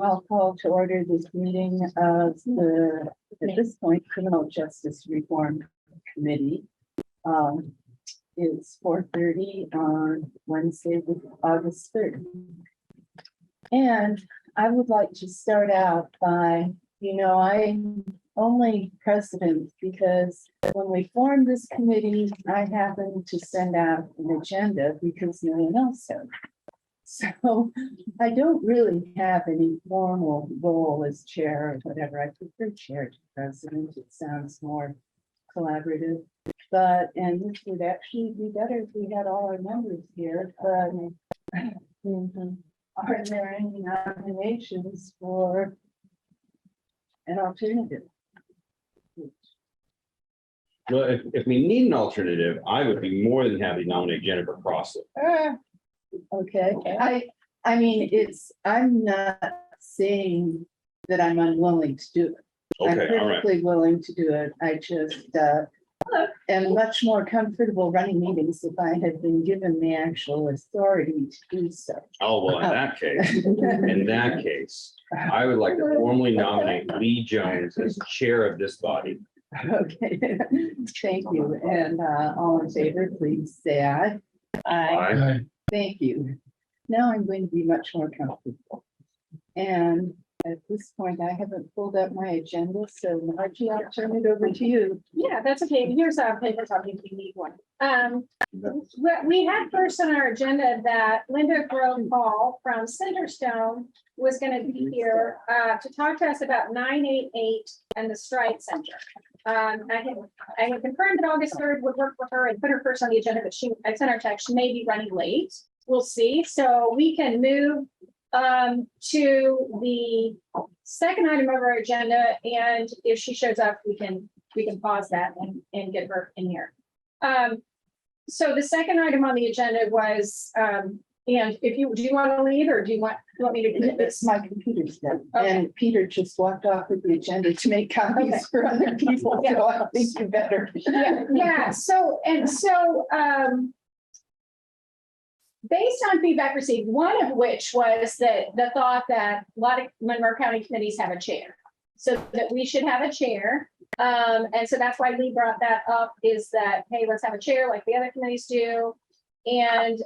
I'll call to order this meeting of the, at this point, Criminal Justice Reform Committee. It's 4:30 on Wednesday, August 3rd. And I would like to start out by, I'm only president because when we formed this committee, I happened to send out an agenda because no one else had. So I don't really have any formal role as chair or whatever. I prefer chair to president. It sounds more collaborative. And this would actually be better if we had all our members here, but are there any nominations for an alternative? Well, if we need an alternative, I would be more than happy to nominate Jennifer Crossley. Okay, I mean, I'm not saying that I'm unwilling to do it. I'm Okay, all right. perfectly willing to do it. I just am much more comfortable running meetings if I had been given the actual authority to do so. Oh, well, in that case, I would like to formally nominate Lee Jones as chair of this body. Okay, thank you. And all in favor, please say aye. Aye. Thank you. Now I'm going to be much more comfortable. And at this point, I haven't pulled up my agenda, so Margie, I'll turn it over to you. Yeah, that's okay. Here's a paper copy if you need one. We had first on our agenda that Linda Grove Hall from Centerstone was going to be here to talk to us about 988 and the Stride Center. I had confirmed that August 3rd would work for her and put her first on the agenda, but I sent her a text. She may be running late. We'll see. So we can move to the second item of our agenda, and if she shows up, we can pause that and get her in here. So the second item on the agenda was, and if you do you want to lead, or do you want me to do this? My computer's done. Okay. And Peter just walked off with the agenda to make copies Okay. for other people. Yeah. So I think you better. Yeah. So based on feedback received, one of which was that the thought that a lot of Monroe County committees have a chair, so that we should have a chair. And so that's why Lee brought that up, is that, hey, let's have a chair like the other committees do. And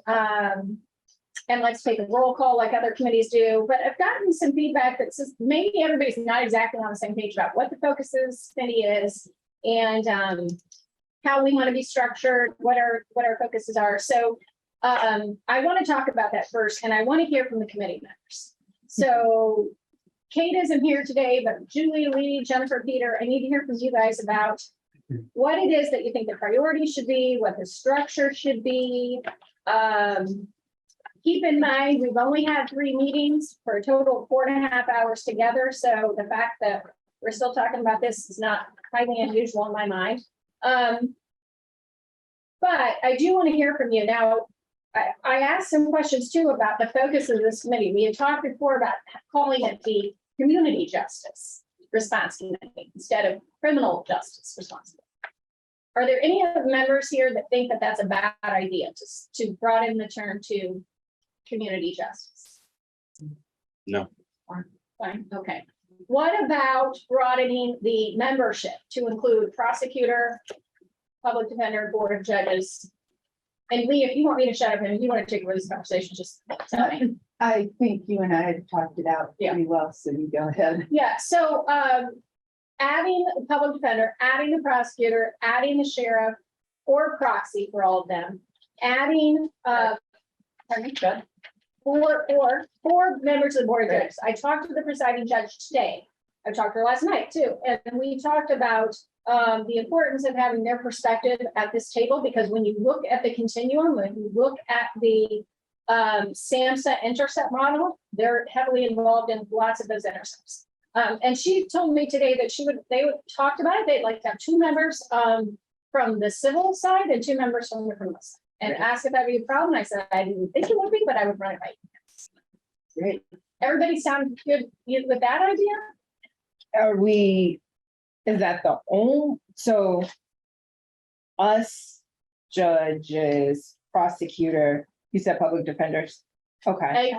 let's take a roll call like other committees do. But I've gotten some feedback that says maybe everybody's not exactly on the same page about what the focuses committee is and how we want to be structured, what our focuses are. So I want to talk about that first, and I want to hear from the committee members. So Kate isn't here today, but Julie, Lee, Jennifer, Peter, I need to hear from you guys about what it is that you think the priority should be, what the structure should be. Keep in mind, we've only had 3 meetings for a total of 4.5 hours together. So the fact that we're still talking about this is not highly unusual in my mind. But I do want to hear from you. Now, I asked some questions too about the focus of this committee. We had talked before about calling it the Community Justice Response Committee instead of Criminal Justice Response Committee. Are there any of the members here that think that that's a bad idea to broaden the term to community justice? No. Fine, okay. What about broadening the membership to include prosecutor, public defender, board of judges? And Lee, if you want me to shut up and if you want to take over this conversation, just tell me. I think you and I had talked it out pretty well, so you go ahead. Yeah, so adding the public defender, adding the prosecutor, adding the sheriff or proxy for all of them, adding four members of the board of judges. I talked to the presiding judge today. I talked to her last night too, and we talked about the importance of having their perspective at this table, because when you look at the continuum, when you look at the SAMHSA intercept model, they're heavily involved in lots of those intercepts. And she told me today that they would talked about it. They'd like to have 2 members from the civil side and 2 members from the criminal side, and asked if that'd be a problem. I said I didn't think it would be, but I would run it by you. Great. Everybody sound good with that idea? Is that the only, so us, judges, prosecutor, you said public defenders? Okay,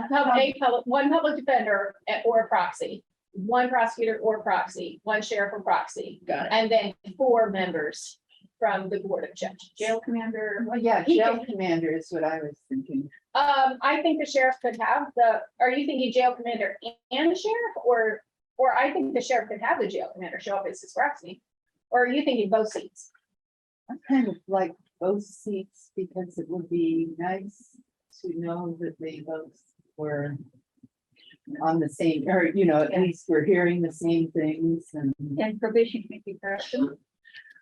one public defender or a proxy, one prosecutor or proxy, one sheriff or proxy, got it. and then 4 members from the board of judges. Jail commander, well, yeah, He jail can- commander is what I was thinking. I think the sheriff could have are you thinking jail commander and the sheriff, or I think the sheriff could have the jail commander show up as his proxy? Or are you thinking both seats? I kind of like both seats because it would be nice to know that they both were on the same, or, you know, at least we're hearing the same things and. And probation can be correction.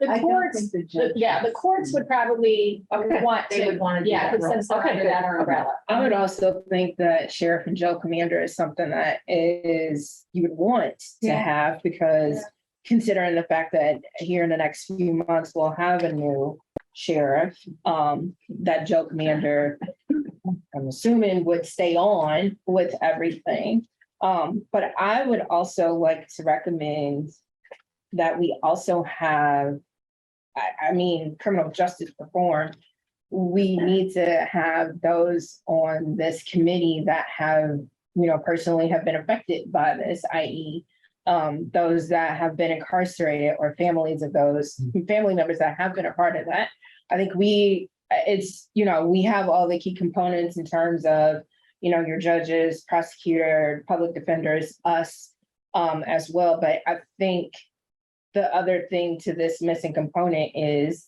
The I don't courts, think the judge. yeah, the courts would probably want They would to, want to do yeah, that. because since they're Okay, under good. that umbrella. I would also think that sheriff and jail commander is something that is, you would want to Yeah. have, because considering the fact that here in the next few months, we'll have a new sheriff, that jail commander, I'm assuming would stay on with everything. But I would also like to recommend that we also have, I mean, criminal justice reform. We need to have those on this committee that have, personally have been affected by this, i.e. Those that have been incarcerated or families of those family members that have been a part of that. I think we have all the key components in terms of, your judges, prosecutor, public defenders, us, as well. But I think the other thing to this missing component is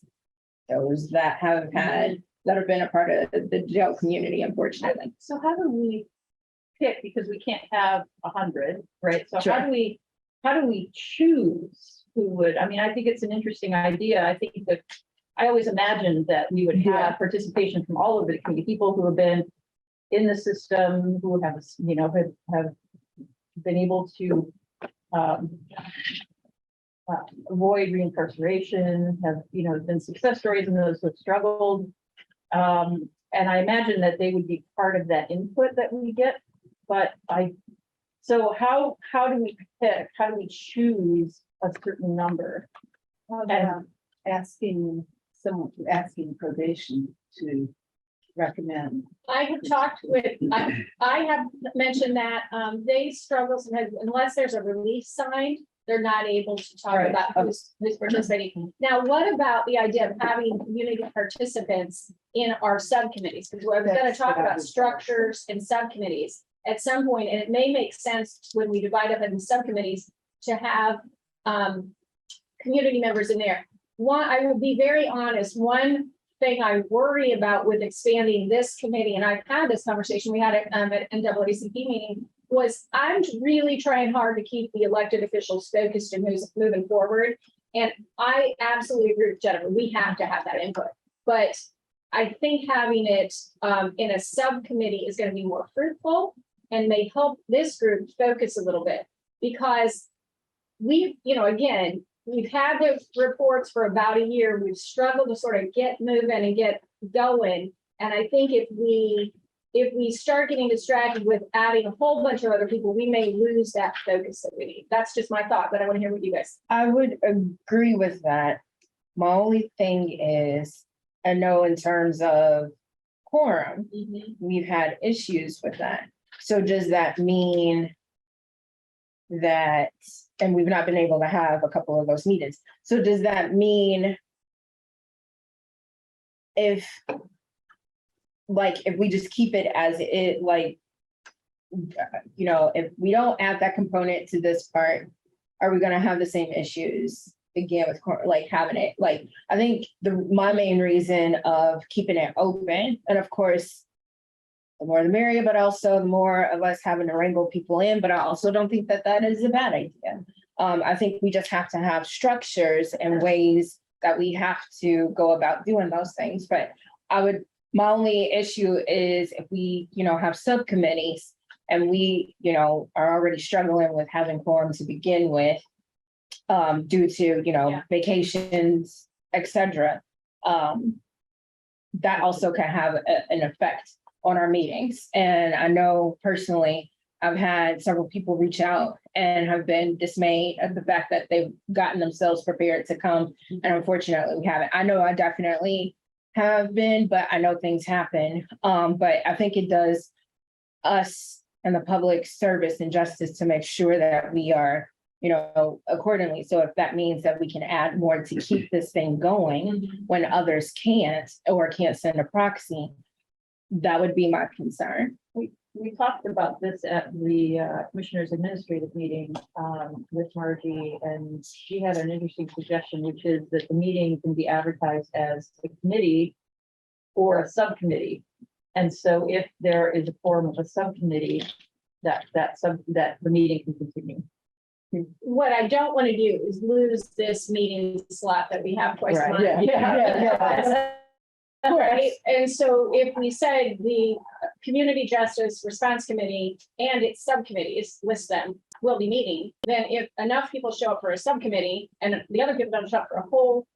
those that have been a part of the jail community, unfortunately. So how do we pick, because we can't have 100, right? So Sure. how do we choose who would, I mean, I think it's an interesting idea. I think that I always imagined that we would Yeah. have participation from all over the community, people who have been in the system, who have been able to avoid reincarceration, have, been success stories in those who have struggled. And I imagine that they would be part of that input that we get, so how do we pick, how do we choose a certain number? Asking probation to recommend. I have talked with, I have mentioned that they struggle sometimes unless there's a release signed, they're not able to talk Right. about who's participating. Now, what about the idea of having community participants in our subcommittees? Because we're going to That's talk what I about was- structures and subcommittees at some point, and it may make sense when we divide up into subcommittees to have community members in there. One, I will be very honest, one thing I worry about with expanding this committee, and I've had this conversation, we had it at NAACP meeting, was I'm really trying hard to keep the elected officials focused and who's moving forward. And I absolutely agree with Jennifer, we have to have that input. But I think having it in a subcommittee is going to be more fruitful and may help this group focus a little bit. Because we, again, we've had the reports for about a year. We've struggled to sort of get moving and get going. And I think if we start getting distracted with adding a whole bunch of other people, we may lose that focus that we need. That's just my thought, but I want to hear what you guys. I would agree with that. My only thing is, I know in terms of quorum, we've had issues with that. So does that mean that, and we've not been able to have a couple of those meetings. So does that mean if we just keep it as it, if we don't add that component to this part, are we gonna have the same issues again with having it? I think my main reason of keeping it open, and of course, the more the merrier, but also the more of us having to wrangle people in, but I also don't think that that is a bad idea. I think we just have to have structures and ways that we have to go about doing those things. But my only issue is if we, have subcommittees and we, are already struggling with having quorum to begin with, due to, vacations, et cetera. That also can have an effect on our meetings. And I know personally, I've had several people reach out and have been dismayed at the fact that they've gotten themselves prepared to come. And unfortunately, we haven't. I know I definitely have been, but I know things happen. But I think it does us and the public service and justice to make sure that we are, accordingly. So if that means that we can add more to keep this thing going when others can't or can't send a proxy, that would be my concern. We talked about this at the Commissioners Administrative meeting with Margie, and she had an interesting suggestion, which is that the meeting can be advertised as a committee or a subcommittee. And so if there is a form of a subcommittee, that the meeting can continue. What I don't want to do is lose this meeting slot that we have twice a month. Yeah. Right, and so if we said the Community Justice Response Committee and its subcommittees, list them, will be meeting, then if enough people show up for a subcommittee and the other people don't show up for a whole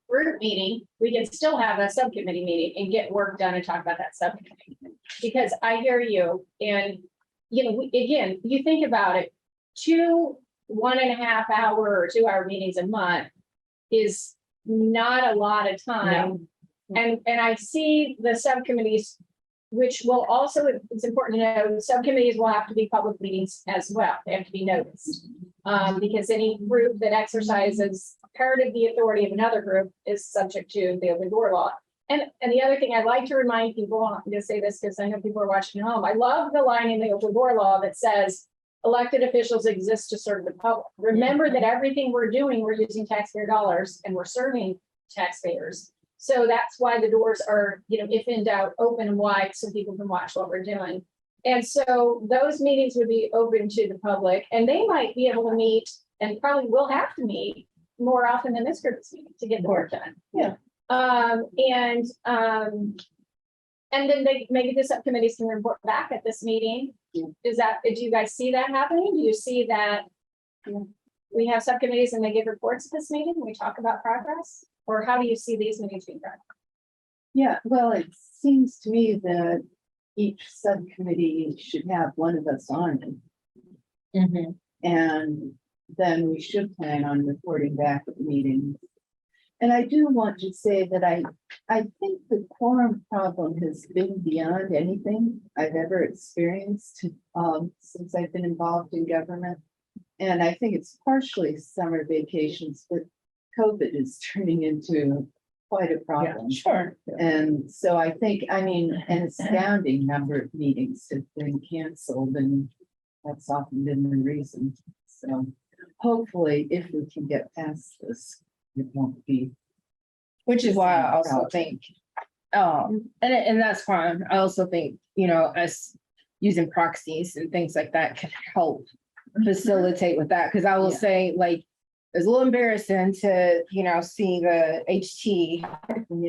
group meeting, we can still have a subcommittee meeting and get work done and talk about that subcommittee. Because I hear you, and again, you think about it, 2 1.5 hour or 2 hour meetings a month is not a lot of time. And I see the subcommittees, which will also, it's important to know, subcommittees will have to be public meetings as well. They have to be noticed. Because any group that exercises part of the authority of another group is subject to the open door law. And the other thing I'd like to remind people, I'm going to say this because I know people are watching at home. I love the line in the open door law that says elected officials exist to serve the public. Remember that everything we're doing, we're using taxpayer dollars and we're serving taxpayers. So that's why the doors are, if in doubt, open and wide so people can watch what we're doing. And so those meetings would be open to the public, and they might be able to meet and probably will have to meet more often than this group is meeting to get the work done. Yeah. And then maybe the subcommittees can report back at this meeting. Yeah. Do you guys see that happening? Do you see that we have subcommittees and they give reports at this meeting? We talk about progress? Or how do you see these meetings being done? Yeah, well, it seems to me that each subcommittee should have one of us on it. And then we should plan on reporting back at the meetings. And I do want to say that I think the quorum problem has been beyond anything I've ever experienced since I've been involved in government. And I think it's partially summer vacations, but COVID is turning into quite a problem. Sure. And so I think, an astounding number of meetings have been canceled, and that's often been the reason. So hopefully, if we can get past this, it won't be. Which is why I also think, and that's fine. I also think, us using proxies and things like that can help facilitate with that. Because I will say, like, it's a little embarrassing to, see the HT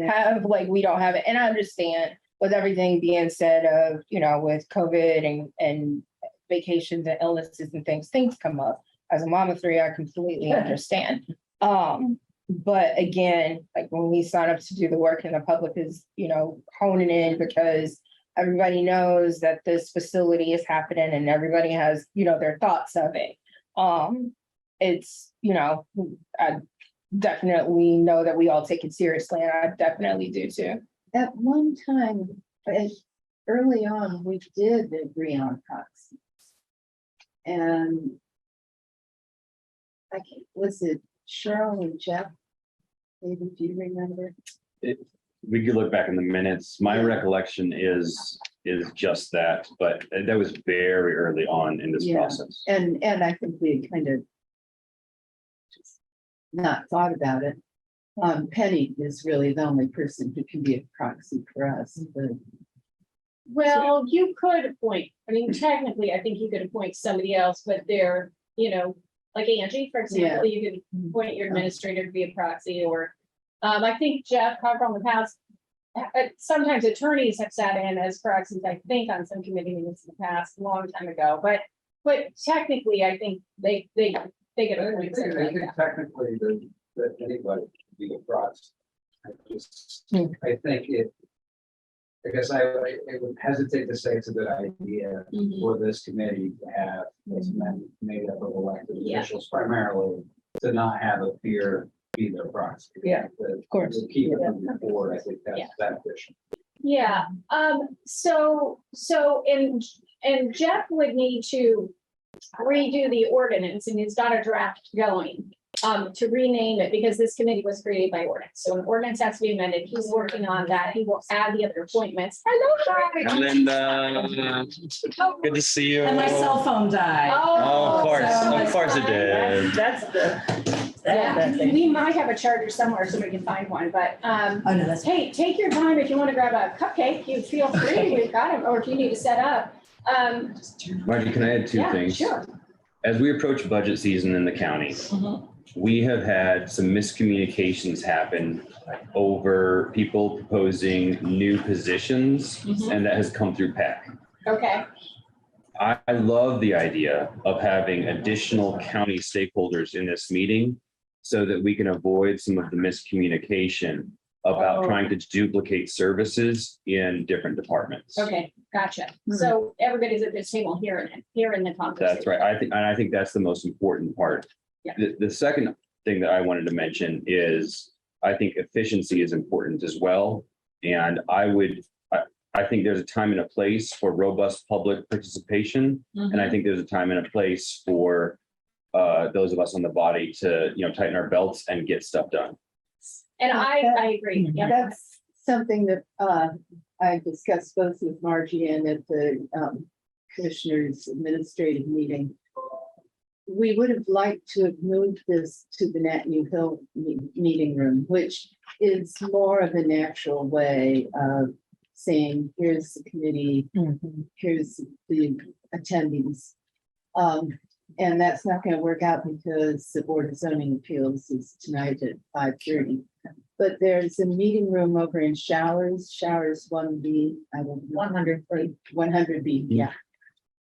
have, like, we don't have it. And I understand with everything being said of, with COVID and vacations and illnesses and things come up. As a mom of 3, I completely understand. But again, like when we sign up to do the work and the public is, honing in because everybody knows that this facility is happening and everybody has, their thoughts of it. It's, I definitely know that we all take it seriously, and I definitely do too. At one time, early on, we did agree on proxies. And was it Cheryl and Jeff? Maybe if you remember. We could look back in the minutes. My recollection is just that, but that was very early on in this process. And I think we had kind of just not thought about it. Penny is really the only person who can be a proxy for us. But Well, you could appoint, technically, I think you could appoint somebody else, but they're, like Angie, for example, you could appoint your administrator to be a proxy, or I think Jeff, however, on the past, sometimes attorneys have sat in as proxies, I think, on some committee meetings in the past, a long time ago, but technically, I think they get a point. I think technically that anybody can be a proxy. I think I guess I would hesitate to say it's a good idea for this committee to have this made up of elected officials primarily, to not have a peer be their proxy. Yeah, of course. To keep it moving forward, I think that's beneficial. Yeah, and Jeff would need to redo the ordinance, and he's got a draft going. To rename it, because this committee was created by ordinance, so an ordinance has to be amended, he's working on that, he will add the other appointments. Hello, Linda, good to see you. And my cell phone died. Oh, of course, so of course it did. That's the. Yeah, we might have a charger somewhere, so we can find one, but, Oh, no, that's. hey, take your time, if you want to grab a cupcake, you feel free, we've got them, or if you need to set up. Marty, can I add two Yeah, things? sure. As we approach budget season in the county, we have had some miscommunications happen over people proposing new positions, and that has come through PAC. Okay, I love the idea of having additional county stakeholders in this meeting so that we can avoid some of the miscommunication about trying to duplicate services in different departments. okay, gotcha, so everybody's at this table hearing the conversation. That's right. I think that's the most important part. Yeah. The second thing that I wanted to mention is I think efficiency is important as well. And I think there's a time and a place for robust public participation. And I think there's a time and a place for those of us on the body to, tighten our belts and get stuff done. And I agree, yeah. That's something that I discussed both with Margie and at the commissioners administrative meeting. We would have liked to have moved this to the Nat New Hill meeting room, which is more of a natural way of saying, here's the committee, here's the attendees. And that's not going to work out because the Board of Zoning Appeals is tonight at 5:30. But there's a meeting room over in Showers 1B, I don't know. 100B, yeah.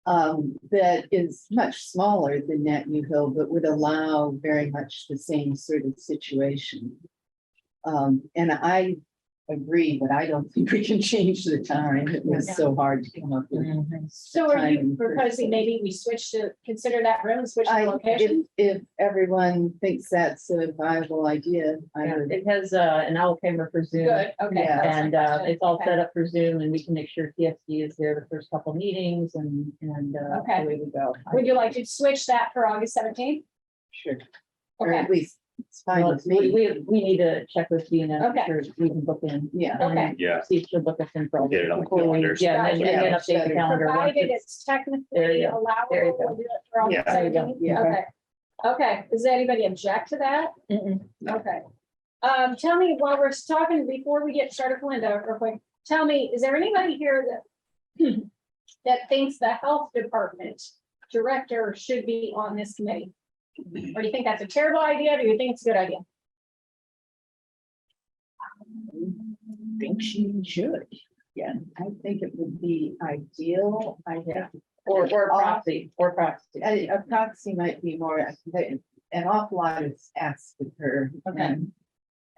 That is much smaller than Nat New Hill, but would allow very much the same sort of situation. And I agree, but I don't think we can change the time. It was so hard to come up with. So are you time. proposing maybe we switch to consider that room, switch the I, location? if everyone thinks that's a viable idea, I would. It has an owl camera for Zoom. Good, okay. Yeah. And it's all Okay. set up for Zoom, and we can make sure TSD is there the first couple meetings and Okay. away we go. Would you like to switch that for August 17th? Sure. Or Okay, at least it's fine Well, with me. we need to check with Dina, Okay. sure we can book in. Yeah. okay. Yeah. See if she'll book us in for. all Get it on the before we- calendars. Yeah, and then Gotcha. update the calendar. once Provided it's- it's There technically you go. allowable, There you go. we'll do it for August Yeah, there you go. 17th? Yeah. Okay. Okay, does anybody object to that? Okay. Tell me, while we're talking, before we get started, Linda, real quick, tell me, is there anybody here that that thinks the health department director should be on this committee? Or do you think that's a terrible idea? Or do you think it's a good idea? I think she should. Yeah, I think it would be ideal. I think. Or proxy. A proxy might be more, an awful lot is asked of her. Okay. And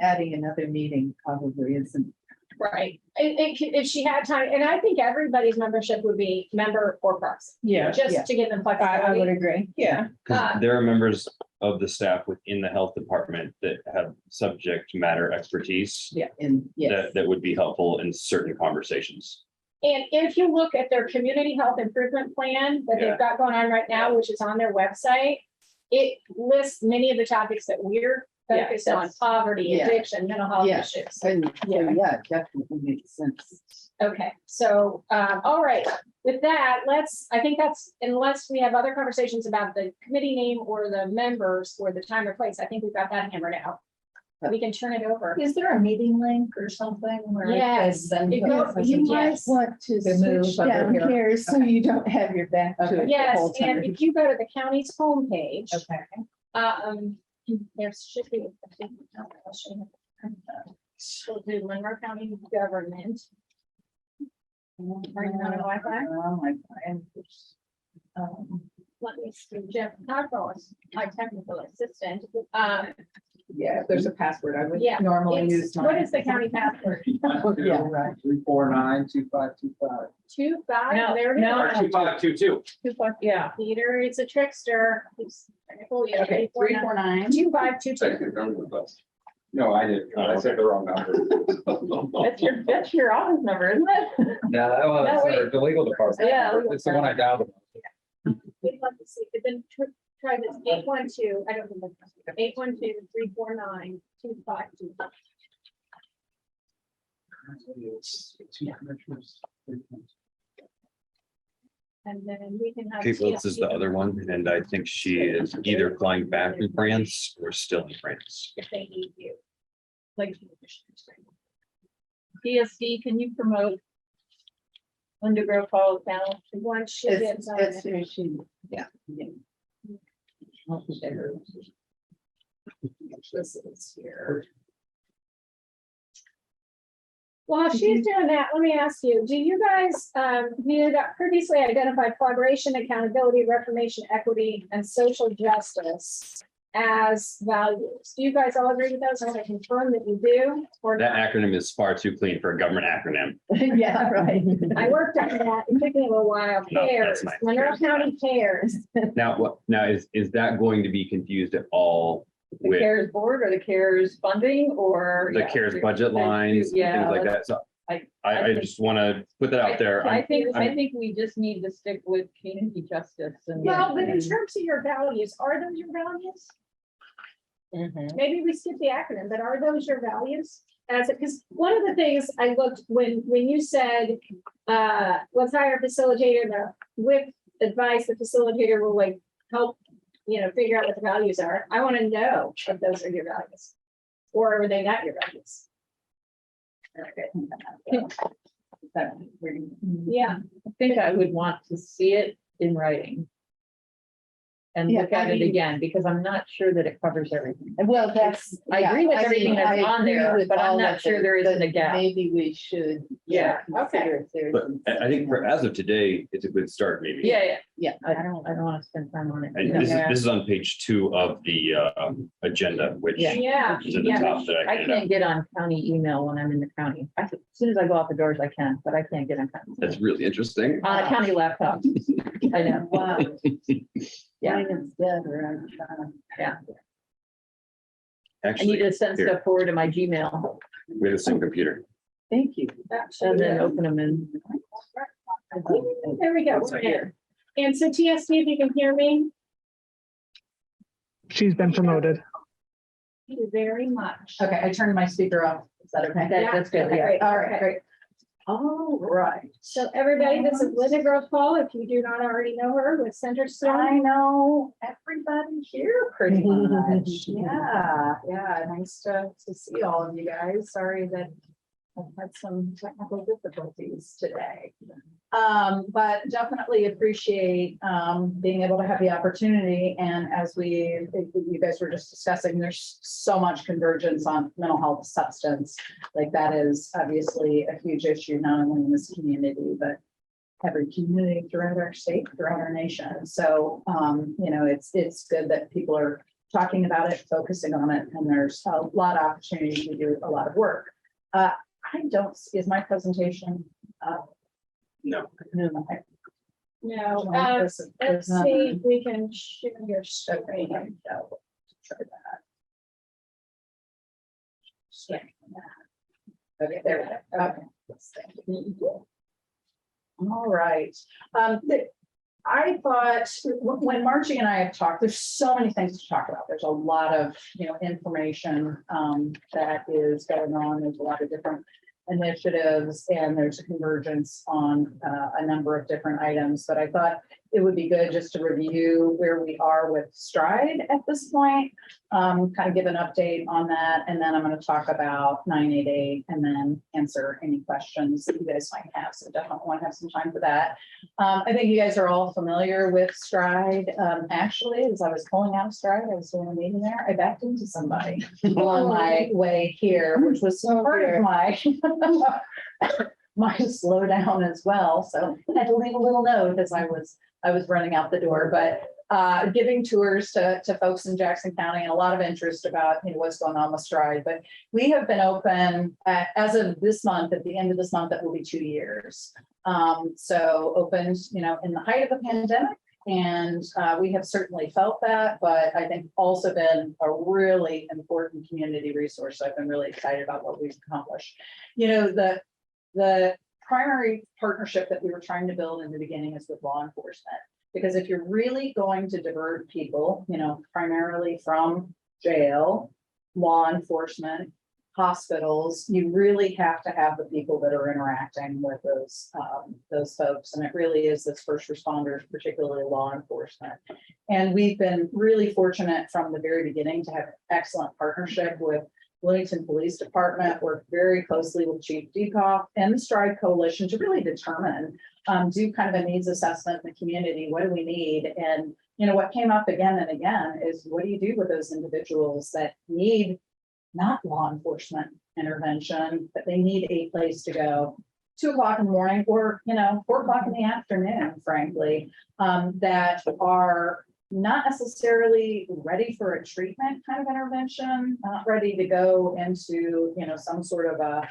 adding another meeting probably isn't. Right. If she had time, and I think everybody's membership would be member or proxy, Yeah, just to give them I would flexibility. agree. Yeah. Because there are members of the staff within the health department that have subject matter expertise And yes, that would be helpful in certain conversations. And if you look at their community health improvement plan that Yeah. they've got going on right now, which is on their website, it lists many of the topics that we're Yeah, focused on: that's- poverty, Yeah. addiction, mental health Yeah. issues. and so, yeah, it definitely makes sense. Okay, so, all right, with that, I think that's, unless we have other conversations about the committee name or the members or the time or place, I think we've got that hammered out. We can turn it over. Is there a meeting link or something where? Yes. It You goes- you might yes. want to To move switch over down here. here so you don't have your back to it the Yes, whole and time. if you go to the county's homepage, Okay. there should be. We'll do Monroe County government. Are you on a Wi-Fi? Let me see, Jeff Cockrell is my technical assistant. Yeah, if there's a password, I would Yeah, normally it's- use. what mine. is the county password? Yeah, right. 349-2525. 25, No, there it no. is. 2522. Yeah. Peter, it's a trickster. He's trying to fool you. Okay, 349. 2522. No, I didn't. I said the wrong number. That's your office number, isn't it? No, that was No, wait. the legal department. Yeah, legal It's the one I dialed. We'd love to see, but then try this 812, I don't think that's 812-349-2525. And then we can have. Kate Wiltz is the other one, and I think she is either flying back from France or still in France. If they need you. Like. PSD, can you promote Linda Grove Hall panel? Once she gets on It's it. who she, yeah. This is here. While she's doing that, let me ask you, do you guys, you got previously identified collaboration, accountability, reformation, equity, and social justice as values? Do you guys all agree with those? I want to confirm that you do, or That not? acronym is far too clean for a government acronym. Yeah, right. I worked on that. It took me a little while. No, Cares, that's nice. Monroe County cares. Now is that going to be confused at all The with CARES board or the CARES funding or? the CARES budget lines, Yeah, things like that? So I I just want to put that out there. I think I'm- we just need to stick with community justice and. Well, but in terms of your values, are those your values? Mhm. Maybe we skip the acronym, but are those your values? As it, because one of the things I looked, when you said, let's hire a facilitator, with advice, the facilitator will like help, figure out what the values are. I want to know if those are your values. Or are they not your values? Yeah, I think I would want to see it in writing. And Yeah, look at I it mean- again, because I'm not sure that it covers everything. Well, that's. I agree with yeah, everything mean, that's I on agree there, with but I'm all not of sure it, there isn't but a gap. Maybe we should. Yeah, okay. consider if there's But some- I think for as of today, it's a good start, maybe. Yeah. Yeah. I don't want to spend time on it. And this is on page 2 of the agenda, which yeah, is at the yeah. top that I I handed out. can't get on county email when I'm in the county. As soon as I go out the doors, I can, but I can't get on county. That's really interesting. On a county laptop. I know. Wow. Yeah. Mine is dead around time. I need Actually, to send here. stuff forward to my Gmail we have the same computer. Thank you. Actually, and then yeah. open them in. There we go. We're here. And so TSD, if you can hear me, She's been promoted. thank you very much. Okay, I turned my speaker off. Is that okay? That's good. Okay, Yeah. great. All right, great. All right. So everybody, this is Linda Grove Hall, if you do not already know her, with Center I Stone. know everybody here pretty much. Yeah, nice to see all of you guys. Sorry that I've had some technical difficulties today. But definitely appreciate being able to have the opportunity. And as you guys were just discussing, there's so much convergence on mental health, substance. Like that is obviously a huge issue, not only in this community, but every community throughout our state, throughout our nation. So, it's good that people are talking about it, focusing on it, and there's a lot of opportunities to do a lot of work. Is my presentation up? No. No, Let's let's see if we can share your screen. Try that. Okay, there we go. Okay. Thank you. All right. I thought when Margie and I have talked, there's so many things to talk about. There's a lot of, information that is going on. There's a lot of different initiatives and there's a convergence on a number of different items. But I thought it would be good just to review where we are with Stride at this point, kind of give an update on that. And then I'm going to talk about 988 and then answer any questions that you guys might have. So definitely want to have some time for that. I think you guys are all familiar with Stride. Actually, as I was pulling out of Stride, I was doing a meeting there. I backed into somebody on my way here, which was part of my slowdown as well. So I had to leave a little note as I was running out the door, but giving tours to folks in Jackson County and a lot of interest about what's going on with Stride. But we have been open as of this month, at the end of this month, that will be 2 years. So opened, in the height of the pandemic. And we have certainly felt that, but I think also been a really important community resource. I've been really excited about what we've accomplished. You know, the primary partnership that we were trying to build in the beginning is with law enforcement. Because if you're really going to divert people, you know, primarily from jail, law enforcement, hospitals, you really have to have the people that are interacting with those folks. And it really is this first responders, particularly law enforcement. And we've been really fortunate from the very beginning to have excellent partnership with Bloomington Police Department, work very closely with Chief Decoff and the Stride Coalition to really determine, do kind of a needs assessment in the community. What do we need? And, you know, what came up again and again is what do you do with those individuals that need not law enforcement intervention, but they need a place to go 2 o'clock in the morning or, you know, 4 o'clock in the afternoon, frankly, that are not necessarily ready for a treatment kind of intervention, not ready to go into, you know, some sort of a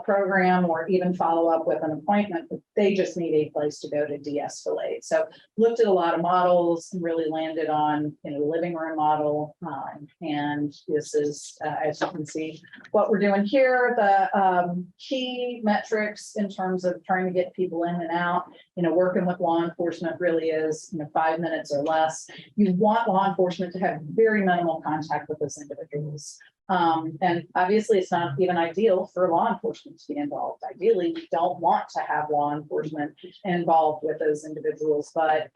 program or even follow up with an appointment, but they just need a place to go to de-escalate. So looked at a lot of models and really landed on, you know, the living room model. And this is, as you can see, what we're doing here, the key metrics in terms of trying to get people in and out, you know, working with law enforcement really is, you know, 5 minutes or less. You want law enforcement to have very minimal contact with those individuals. And obviously it's not even ideal for law enforcement to be involved. Ideally, we don't want to have law enforcement involved with those individuals, but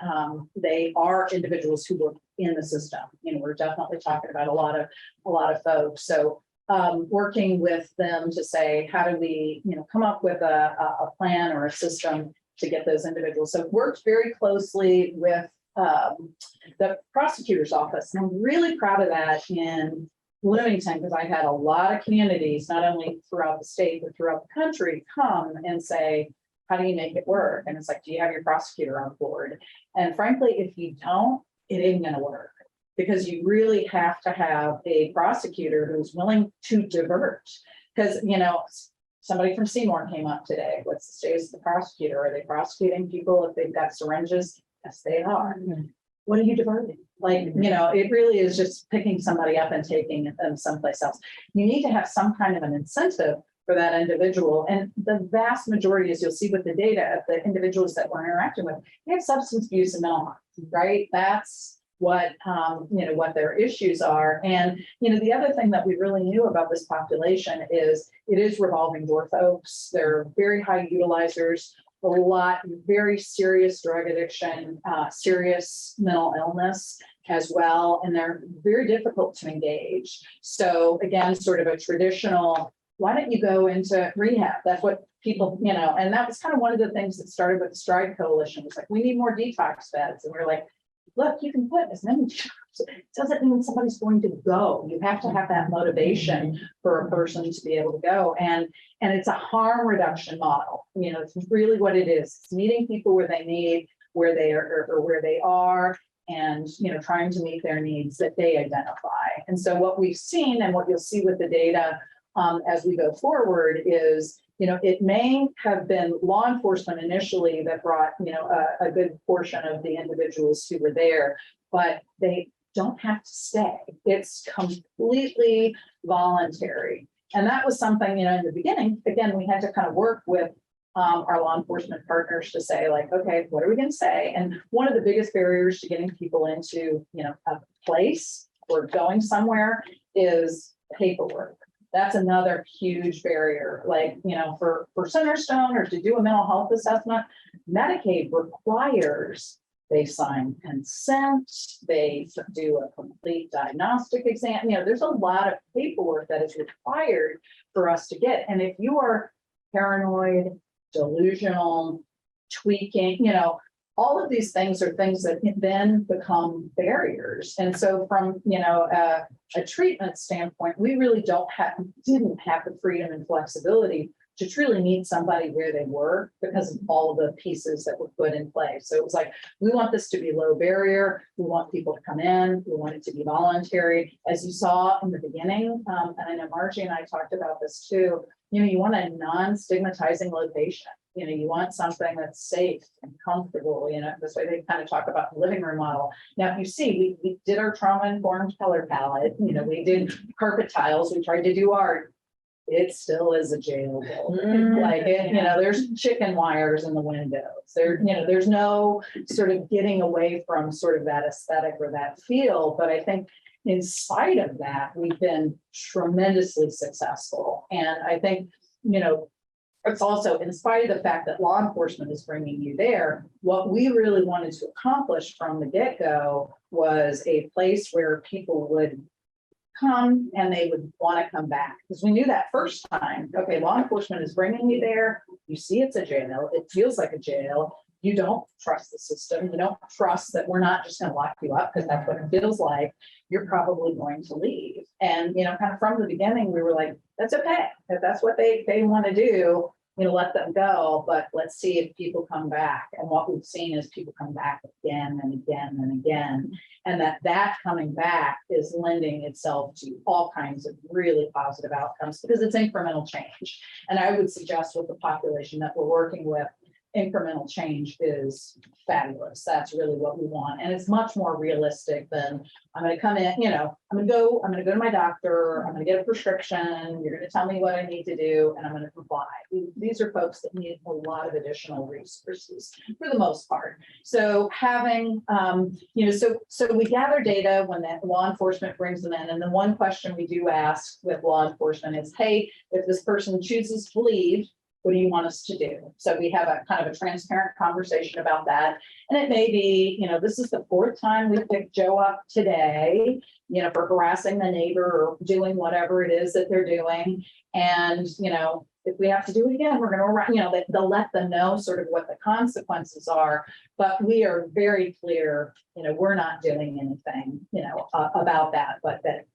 they are individuals who work in the system. You know, we're definitely talking about a lot of folks. So working with them to say, how do we, you know, come up with a plan or a system to get those individuals. So worked very closely with the prosecutor's office. And I'm really proud of that in Bloomington, because I had a lot of communities, not only throughout the state, but throughout the country, come and say, how do you make it work? And it's like, do you have your prosecutor on board? And frankly, if you don't, it ain't gonna work, because you really have to have a prosecutor who's willing to divert. Because, you know, somebody from Seymour came up today. What's the status of the prosecutor? Are they prosecuting people if they've got syringes? Yes, they are. What are you diverting? Like, you know, it really is just picking somebody up and taking them someplace else. You need to have some kind of an incentive for that individual. And the vast majority, as you'll see with the data of the individuals that we're interacting with, they have substance abuse and mental health, right? That's what, you know, what their issues are. And, you know, the other thing that we really knew about this population is it is revolving door folks. They're very high utilizers. A lot, very serious drug addiction, serious mental illness as well. And they're very difficult to engage. So again, sort of a traditional, why don't you go into rehab? That's what people, you know, and that was kind of one of the things that started with the Stride Coalition. It's like, we need more detox beds. And we're like, look, you can put as many jobs. It doesn't mean somebody's going to go. You have to have that motivation for a person to be able to go. And it's a harm reduction model. You know, it's really what it is. It's meeting people where they need, where they are, or where they are, and, you know, trying to meet their needs that they identify. And so what we've seen and what you'll see with the data as we go forward is, you know, it may have been law enforcement initially that brought, you know, a good portion of the individuals who were there, but they don't have to stay. It's completely voluntary. And that was something, you know, in the beginning, again, we had to kind of work with our law enforcement partners to say, like, okay, what are we going to say? And one of the biggest barriers to getting people into, you know, a place or going somewhere is paperwork. That's another huge barrier. Like, you know, for Centerstone or to do a mental health assessment, Medicaid requires they sign consent, they do a complete diagnostic exam. You know, there's a lot of paperwork that is required for us to get. And if you are paranoid, delusional, tweaking, you know, all of these things are things that then become barriers. And so from, you know, a treatment standpoint, we really didn't have the freedom and flexibility to truly meet somebody where they were because of all of the pieces that were put in place. So it was like, we want this to be low barrier. We want people to come in. We want it to be voluntary. As you saw in the beginning, and I know Margie and I talked about this too, you know, you want a non-stigmatizing location. you want something that's safe and comfortable, this way they kind of talk about the living room model. Now, if you see, we did our trauma-informed color palette, we did carpet tiles, we tried to do art. It still is a jail building. Like, there's chicken wires in the windows. There's no sort of getting away from sort of that aesthetic or that feel. But I think in spite of that, we've been tremendously successful. And I think, it's also in spite of the fact that law enforcement is bringing you there, what we really wanted to accomplish from the get-go was a place where people would come and they would want to come back, because we knew that first time, okay, law enforcement is bringing you there, you see it's a jail, it feels like a jail, you don't trust the system, you don't trust that we're not just going to lock you up because that's what it feels like, you're probably going to leave. And kind of from the beginning we were like, that's okay, if that's what they want to do, let them go, but let's see if people come back. And what we've seen is people come back again and again and again. And that coming back is lending itself to all kinds of really positive outcomes because it's incremental change. And I would suggest with the population that we're working with, incremental change is fabulous. That's really what we want. And it's much more realistic than I'm going to come in, I'm going to go to my doctor, I'm going to get a prescription, you're going to tell me what I need to do, and I'm going to comply. These are folks that need a lot of additional resources for the most part. So having, so we gather data when that law enforcement brings them in. And the one question we do ask with law enforcement is, hey, if this person chooses to leave, what do you want us to do? So we have a kind of a transparent conversation about that. And it may be, this is the fourth time we picked Joe up today, for harassing the neighbor or doing whatever it is that they're doing. And, if we have to do it again, we're going to, they'll let them know sort of what the consequences are. But we are very clear, we're not doing anything, about that, but that,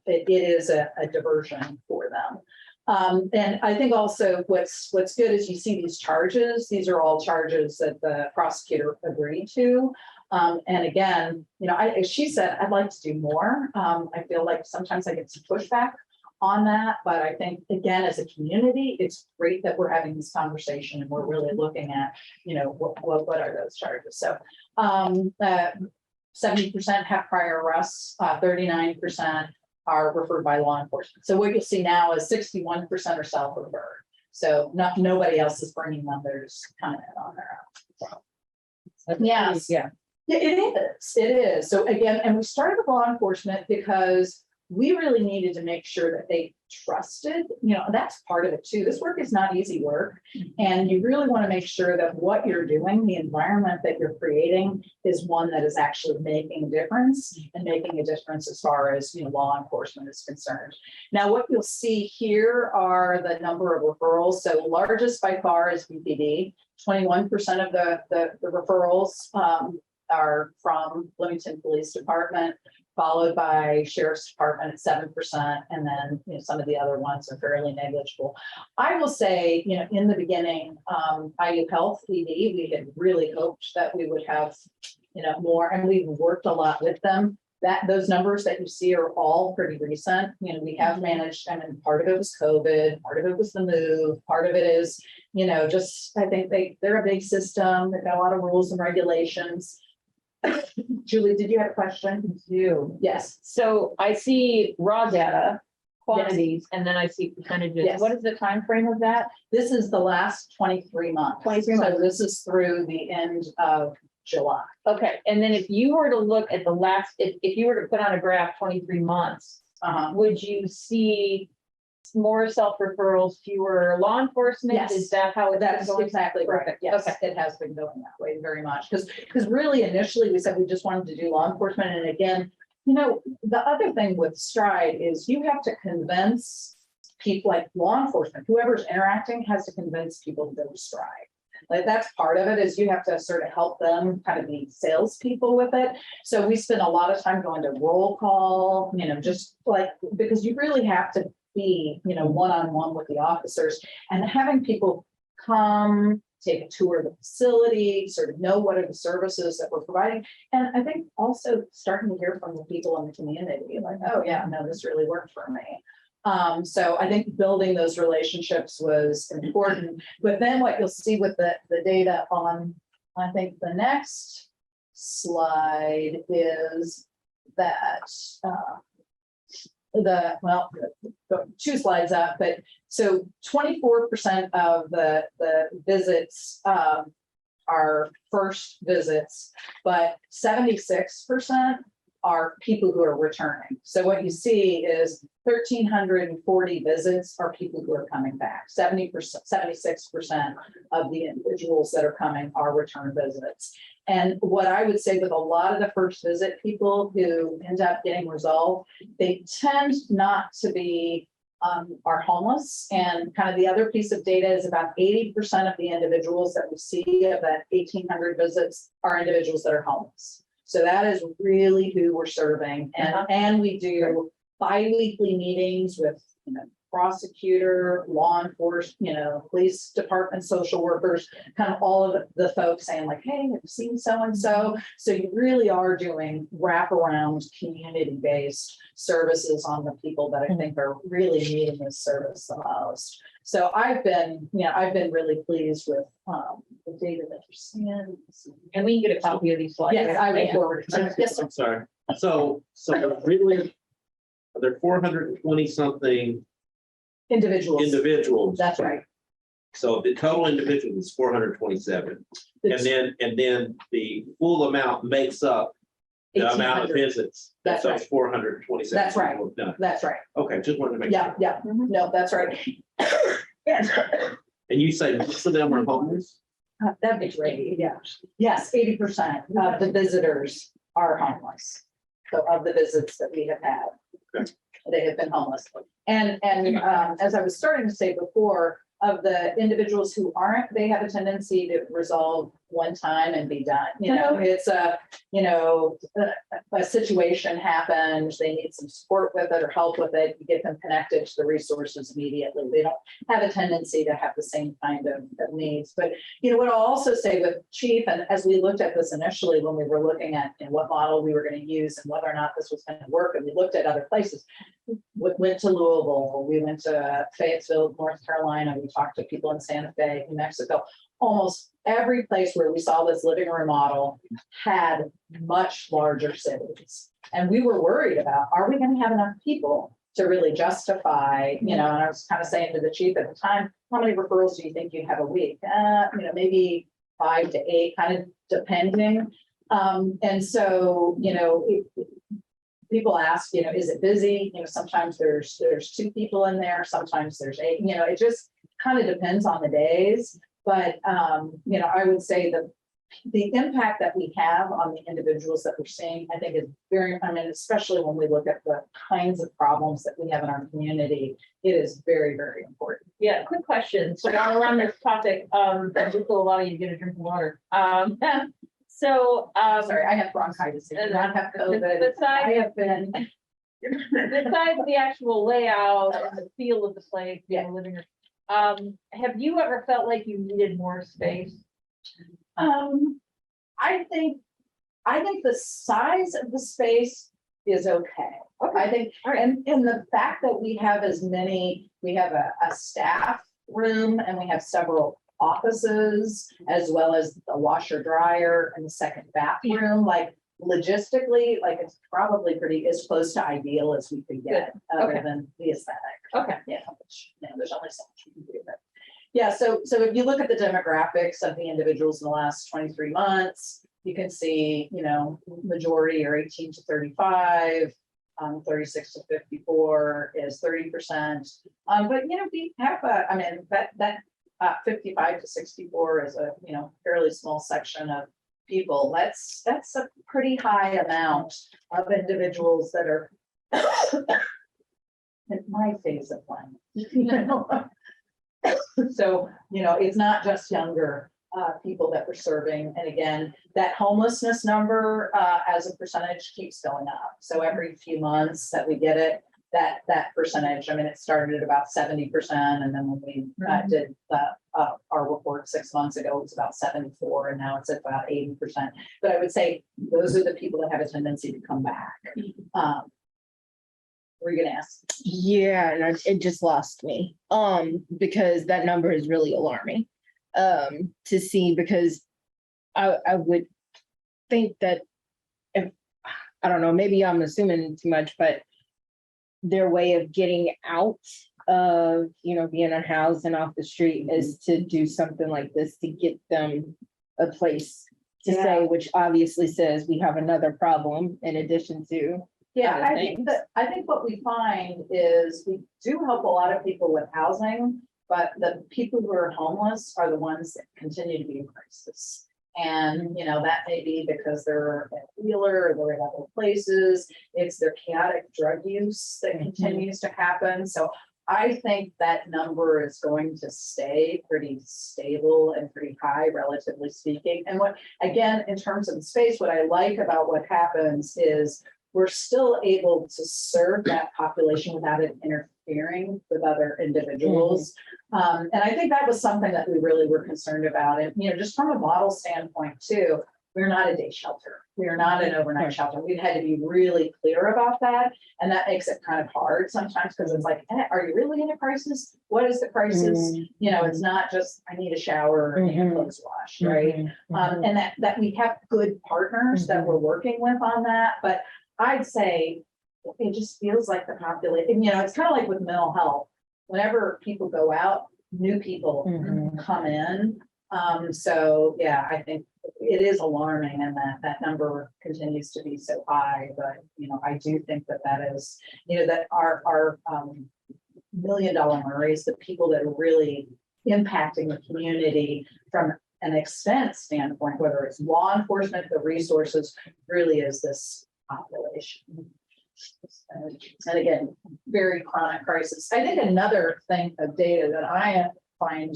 it is a diversion for them. And I think also what's good is you see these charges. These are all charges that the prosecutor agreed to. And again, she said, I'd like to do more. I feel like sometimes I get some pushback on that, but I think again, as a community, it's great that we're having this conversation and we're really looking at, what are those charges? So 70% have prior arrests, 39% are referred by law enforcement. So what you'll see now is 61% are self-referred. So nobody else is bringing them, they're just coming in on their own. So, yes. Yeah, it is. It is. So again, and we started with law enforcement because we really needed to make sure that they trusted, that's part of it too. This work is not easy work. And you really want to make sure that what you're doing, the environment that you're creating is one that is actually making a difference and making a difference as far as, law enforcement is concerned. Now, what you'll see here are the number of referrals. So largest by far is BPD. 21% of the referrals are from Bloomington Police Department, followed by Sheriff's Department at 7%, and then some of the other ones are fairly negligible. I will say, in the beginning, IU Health PD, we had really hoped that we would have, more, and we've worked a lot with them. Those numbers that you see are all pretty recent. We have managed, part of it was COVID, part of it was the move, part of it is, just I think they're a big system. They've got a lot of rules and regulations. Julie, did you have a question? You. Yes. So I see raw data, quantities, and then I see percentages. Yes. What is the time frame of that? This is the last 23 months. 23 months. So this is through the end of July. Okay, and then if you were to look at the last, if you were to put on a graph 23 months, would you see more self-referrals, fewer law enforcement? Yes. Is that how That's going? exactly right. Perfect. Yes, Okay. it has been going that way very much. Because really initially we said we just wanted to do law enforcement. And again, the other thing with Stride is you have to convince people, like law enforcement, whoever's interacting has to convince people to go to Stride. Like that's part of it, is you have to sort of help them kind of be salespeople with it. So we spend a lot of time going to roll call, just like, because you really have to be, one-on-one with the officers, and having people come take a tour of the facility, sort of know what are the services that we're providing. And I think also starting to hear from the people in the community, like, oh yeah, no, this really worked for me. So I think building those relationships was important. But then what you'll see with the data on, I think the next slide is that go 2 slides up, but so 24% of the visits are first visits, but 76% are people who are returning. So what you see is 1,340 visits are people who are coming back. 70%, 76% of the individuals that are coming are return visits. And what I would say with a lot of the first visit people who end up getting resolved, they tend not to be are homeless. And kind of the other piece of data is about 80% of the individuals that we see of that 1,800 visits are individuals that are homeless. So that is really who we're serving. And we do bi-weekly meetings with, prosecutor, law enforcement, police department, social workers, kind of all of the folks saying like, hey, have you seen so-and-so? So you really are doing wraparound community-based services on the people that I think are really needing this service the most. So I've been really pleased with the data that you're seeing. And we can get a copy of these slides. Yes, I will forward. Yes, sir. I'm sorry. So really, are there 420 something Individuals. individuals? That's right. So the total individuals is 427. And then the full amount makes up the amount of 1,800. visits. That's So right. it's 427. That's right. Done. That's right. Okay, just wanted to make Yeah, sure. yeah. No, that's right. Yes. And you say most of them are homeless? That'd be great. Yeah. Yes, 80% of the visitors are homeless. So of the visits that we have had, Okay. they have been homeless. And as I was starting to say before, of the individuals who aren't, they have a tendency to resolve one time and be done. It's a situation happens, they need some support with it or help with it, you get them connected to the resources immediately. They don't have a tendency to have the same kind of needs. But what I'll also say with Chief, and as we looked at this initially, when we were looking at what model we were going to use and whether or not this was going to work, and we looked at other places, we went to Louisville, we went to Fayetteville, North Carolina, we talked to people in Santa Fe, New Mexico. Almost every place where we saw this living room model had much larger cities. And we were worried about, are we going to have enough people to really justify, and I was kind of saying to the chief at the time, how many referrals do you think you'd have a week? Maybe 5 to 8, kind of depending. And so, people ask, is it busy? Sometimes there's 2 people in there, sometimes there's 8, it just kind of depends on the days. But, I would say that the impact that we have on the individuals that we're seeing, I think is very, especially when we look at the kinds of problems that we have in our community, it is very, very important. Yeah, quick question. So while we're on this topic, just will allow you to get a drink of water. So, Sorry, I have bronchitis. I do not have COVID. I have been. Besides the actual layout and the feel of the place, the living room, have you ever felt like you needed more space? I think the size of the space is okay. I think, and the fact that we have we have a staff room and we have several offices, as well as the washer dryer and the second bathroom, like logistically, like it's probably pretty as close to ideal as we could get, other than the aesthetic. Okay. Yeah, which, there's only so much you can do, but. Yeah, so if you look at the demographics of the individuals in the last 23 months, you can see, majority are 18 to 35, 36 to 54 is 30%. But we have that 55 to 64 is a fairly small section of people. That's a pretty high amount of individuals that are in my phase of life. So, it's not just younger people that we're serving. And again, that homelessness number as a percentage keeps going up. So every few months that we get it, that percentage, it started at about 70%. And then when we did our report 6 months ago, it was about 74, and now it's at about 80%. But I would say those are the people that have a tendency to come back. Were you gonna ask? Yeah, and it just lost me. Because that number is really alarming. To see, because I would think that if, I don't know, maybe I'm assuming too much, but their way of getting out of, being unhoused and off the street is to do something like this to get them a place to stay, which obviously says we have another problem in addition to. Yeah, other things. I think what we find is we do help a lot of people with housing, but the people who are homeless are the ones that continue to be in crisis. And, that may be because they're at Wheeler or they're in other places. It's their chaotic drug use that continues to happen. So I think that number is going to stay pretty stable and pretty high, relatively speaking. And again, in terms of the space, what I like about what happens is we're still able to serve that population without it interfering with other individuals. And I think that was something that we really were concerned about. And, just from a model standpoint too, we're not a day shelter. We are not an overnight shelter. We've had to be really clear about that. And that makes it kind of hard sometimes because it's like, are you really in a crisis? What is the crisis? It's not just, I need a shower and clothes wash, right? And that we have good partners that we're working with on that. But I'd say it just feels like the population, it's kind of like with mental health. Whenever people go out, new people come in. So yeah, I think it is alarming and that number continues to be so high, but I do think that is, that our $1 million Murrays, the people that are really impacting the community from an expense standpoint, whether it's law enforcement, the resources, really is this population. And again, very chronic crisis. I think another thing of data that I find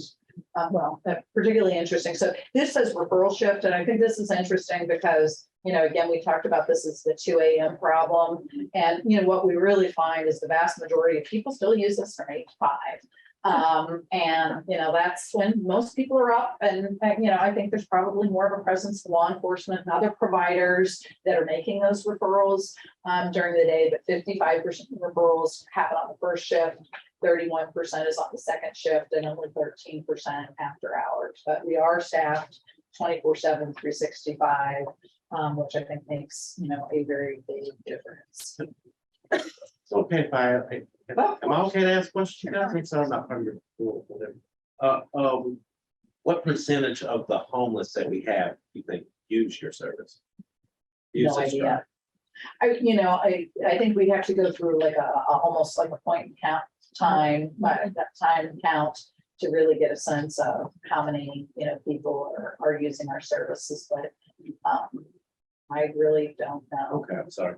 particularly interesting. So this says referral shift, and I think this is interesting because, again, we talked about this as the 2 a.m. problem. And, what we really find is the vast majority of people still use this from 8 to 5. And, that's when most people are up. And, I think there's probably more of a presence of law enforcement and other providers that are making those referrals during the day. But 55% of referrals happen on the first shift, 31% is on the second shift, and only 13% after hours. But we are staffed 24/7, 365, which I think makes, a very big difference. It's okay if am I okay to ask questions? I think so. I'm not part of your rule, whatever. What percentage of the homeless that we have, you think, use your service? No idea. I think we'd have to go through like almost like a point and count time, that time count to really get a sense of how many, people are using our services, but I really don't know. Okay, I'm sorry.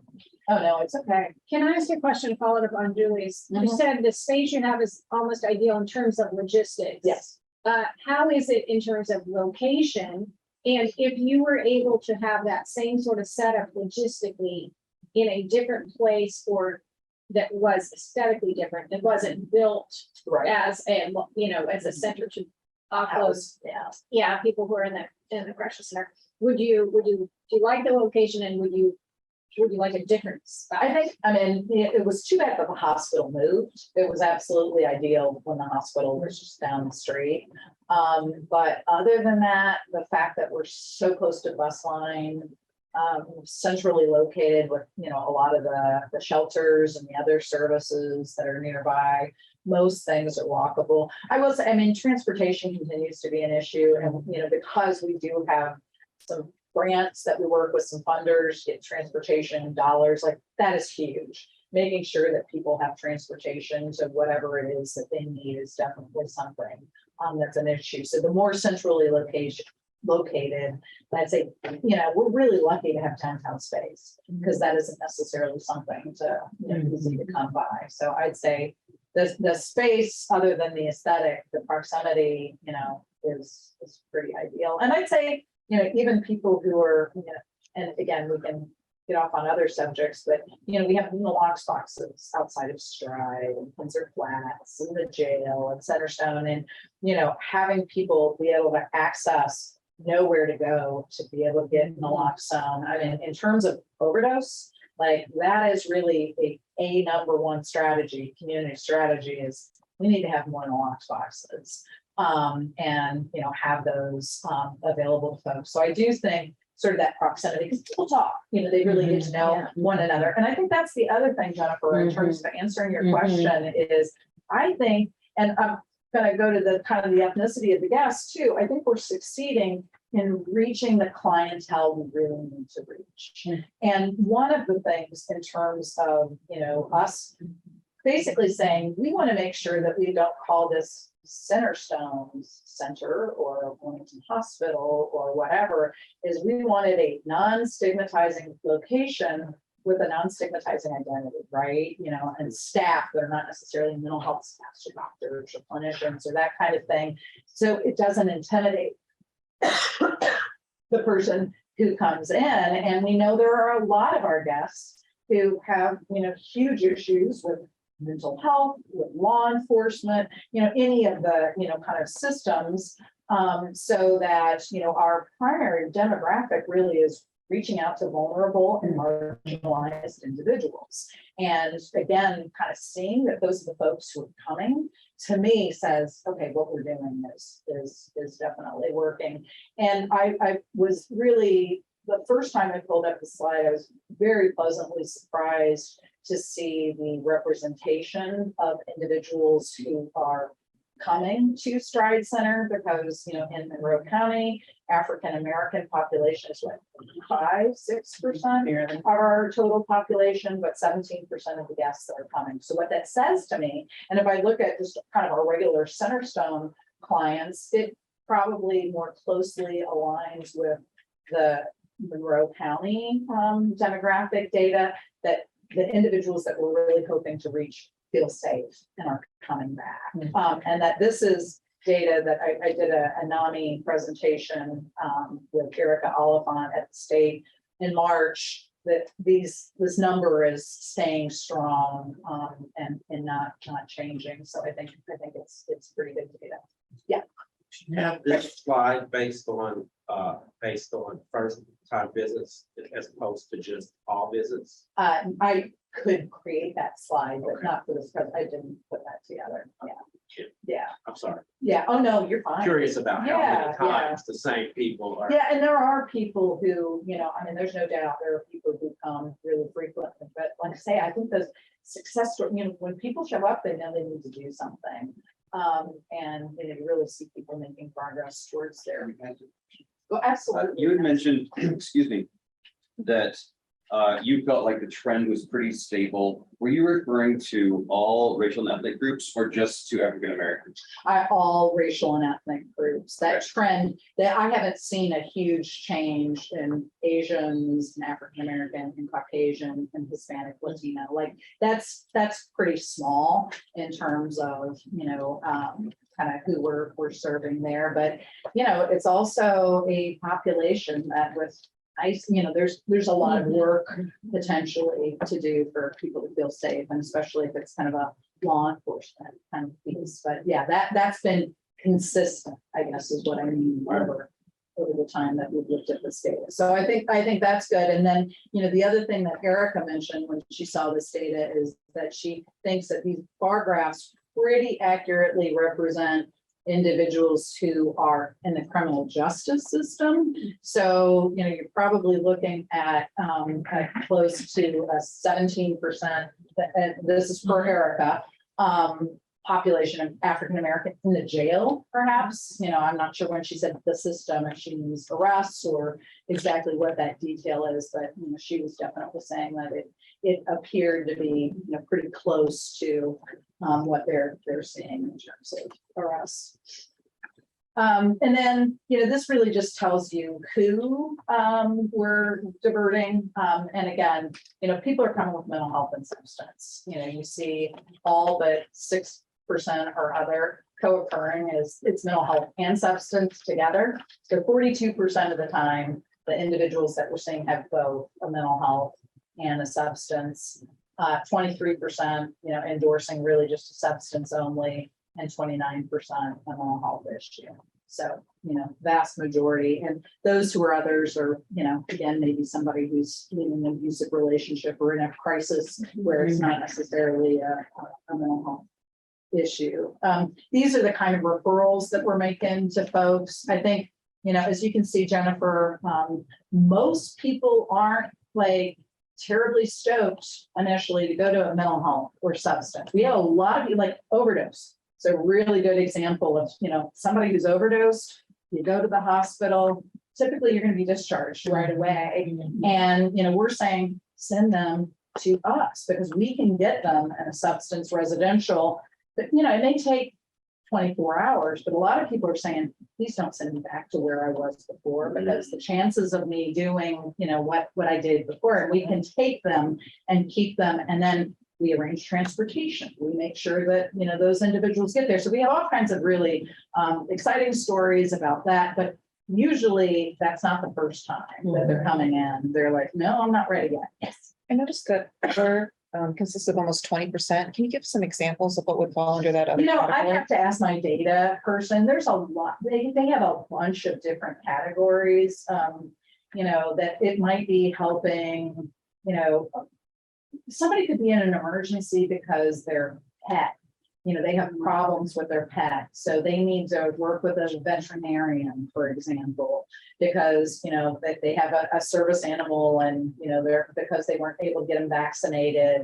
Oh, no, it's okay. Can I ask you a question, followed up on Julie's? You said the space you have is almost ideal in terms of logistics. Yes. How is it in terms of location? And if you were able to have that same sort of setup logistically in a different place, or that was aesthetically different, that wasn't built as a, as a center to offload, people who are in the correctional center, do you like the location, and would you like a different spot? I think, it was too bad that the hospital moved. It was absolutely ideal when the hospital was just down the street. But other than that, the fact that we're so close to bus line, centrally located with, a lot of the shelters and the other services that are nearby, most things are walkable. I will say, transportation continues to be an issue, and, because we do have some grants that we work with some funders, get transportation dollars, like that is huge. Making sure that people have transportation to whatever it is that they need is definitely something that's an issue. So the more centrally located, I'd say, we're really lucky to have downtown space, because that isn't necessarily something to easy to come by. So I'd say the space, other than the aesthetic, the proximity, is pretty ideal. And I'd say, even people who are, and again, we can get off on other subjects, but, we have lock boxes outside of Stride and Windsor Flats and the jail and Centerstone, and, having people be able to access, know where to go to be able to get in the lock zone. In terms of overdose, Like, that is really a number one strategy, community strategy is, we need to have more naloxone boxes. And, you know, have those, available to folks. So I do think sort of that proximity, because people talk, you know, they really get to know one another. And I think that's the other thing, Jennifer, in terms of answering your question is, I think, and I'm gonna go to the kind of the ethnicity of the guests too. I think we're succeeding in reaching the clientele we really need to reach. And one of the things in terms of, you know, us basically saying, we want to make sure that we don't call this Centerstone Center or Wilmington Hospital or whatever, is we wanted a non-stigmatizing location with a non-stigmatizing identity, right? You know, and staff, they're not necessarily mental health staff, or doctors or clinicians or that kind of thing. So it doesn't intimidate the person who comes in. And we know there are a lot of our guests who have, you know, huge issues with mental health, with law enforcement, you know, any of the, you know, kind of systems. So that, you know, our primary demographic really is reaching out to vulnerable and marginalized individuals. And again, kind of seeing that those are the folks who are coming, to me says, okay, what we're doing is definitely working. And I was really, the first time I pulled up the slide, I was very pleasantly surprised to see the representation of individuals who are coming to Stride Center, because, you know, in Monroe County, African-American population is what, 5-6% of our total population, but 17% of the guests that are coming. So what that says to me, and if I look at just kind of our regular Centerstone clients, it probably more closely aligns with the Monroe County demographic data, that the individuals that we're really hoping to reach feel safe and are coming back. And that this is data that I did a NAMI presentation with Erica Oliphant at the state in March, that this number is staying strong and not changing. So I think it's pretty good data. Yeah. You have this slide based on first time visits as opposed to just all visits. I could create that slide, but not for this, because I didn't put that together. Yeah. I'm sorry. Yeah. Oh, no, you're fine. Curious about how Yeah, many times the same people are. Yeah, and there are people who, you know, I mean, there's no doubt there are people who come really frequently, but like I say, I think those success stories, you know, when people show up, they know they need to do something. And you really see people making progress towards their. Well, absolutely. You had mentioned, excuse me, that you felt like the trend was pretty stable. Were you referring to all racial and ethnic groups or just to African Americans? All racial and ethnic groups. That Okay. trend, that I haven't seen a huge change in Asians and African American and Caucasian and Hispanic, Latino. Like that's pretty small in terms of, you know, kind of who we're serving there. But, you know, it's also a population that with you know, there's a lot of work potentially to do for people to feel safe, and especially if it's kind of a law enforcement kind of piece. But yeah, that's been consistent, I guess, is what I mean over the time that we've looked at this data. So I think that's good. And then, you know, the other thing that Erica mentioned when she saw this data is that she thinks that these bar graphs pretty accurately represent individuals who are in the criminal justice system. So, you know, you're probably looking at close to a 17%, this is for Erica, population of African American in the jail, perhaps. You know, I'm not sure when she said the system, if she means arrests or exactly what that detail is, but you know, she was definitely saying that it appeared to be, you know, pretty close to what they're seeing in terms of arrests. And then, you know, this really just tells you who we're diverting. And again, you know, people are coming with mental health and substance. You know, you see all but 6% or other co-occurring is it's mental health and substance together. So 42% of the time, the individuals that we're seeing have both a mental health and a substance. 23%, you know, endorsing really just a substance only, and 29% a mental health issue. So, vast majority, and those who are others are, again, maybe somebody who's in an abusive relationship or in a crisis where it's not necessarily a mental health issue. These are the kind of referrals that we're making to folks. I think, as you can see, Jennifer, most people aren't like terribly stoked initially to go to a mental health or substance. We have a lot of people like overdose. So really good example of, somebody who's overdosed, you go to the hospital, typically you're going to be discharged right away. And, we're saying, send them to us because we can get them in a substance residential. But, it may take 24 hours, but a lot of people are saying, please don't send me back to where I was before, because the chances of me doing, what I did before, and we can take them and keep them, and then we arrange transportation. We make sure that, those individuals get there. So we have all kinds of really exciting stories about that, but usually that's not the first time that they're coming in. They're like, no, I'm not ready yet. Yes. I noticed that we're consists of almost 20%. Can you give some examples of what would fall under that other I category? have to ask my data person. There's a lot, they have a bunch of different categories, that it might be helping, somebody could be in an emergency because their pet, they have problems with their pet. So they need to work with a veterinarian, for example, because, that they have a service animal and, because they weren't able to get them vaccinated,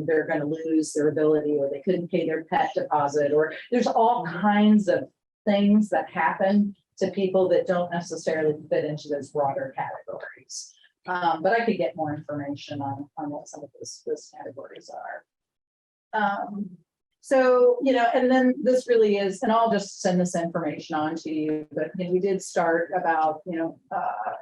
they're going to lose their ability, or they couldn't pay their pet deposit, or there's all kinds of things that happen to people that don't necessarily fit into those broader categories. But I could get more information on what some of those categories are. So, and then this really is, and I'll just send this information on to you, but we did start about,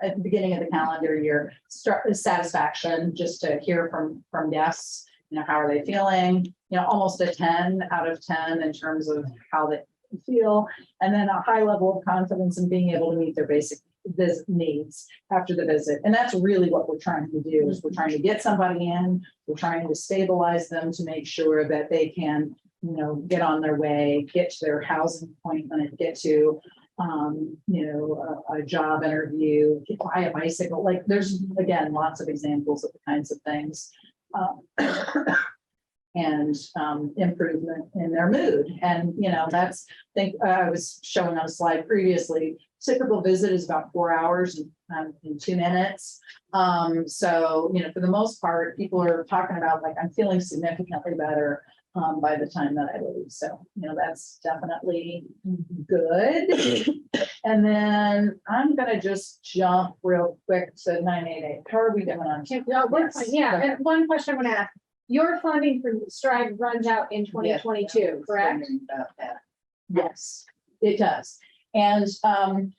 at the beginning of the calendar year, start with satisfaction, just to hear from guests, how are they feeling, almost a 10 out of 10 in terms of how they feel, and then a high level of confidence in being able to meet their basic needs after the visit. And that's really what we're trying to do, is we're trying to get somebody in, we're trying to stabilize them to make sure that they can, get on their way, get to their housing appointment, get to, a job interview, buy a bicycle. Like there's, again, lots of examples of the kinds of things. And improvement in their mood. And, that's, I think I was showing on a slide previously, typical visit is about 4 hours and 2 minutes. So, for the most part, people are talking about like, I'm feeling significantly better by the time that I leave. So, that's definitely good. And then I'm going to just jump real quick to 988. How are we doing on? Yeah, and one question I want to ask. Your funding for Stride runs out in 2022, correct? Yes, it does. And, I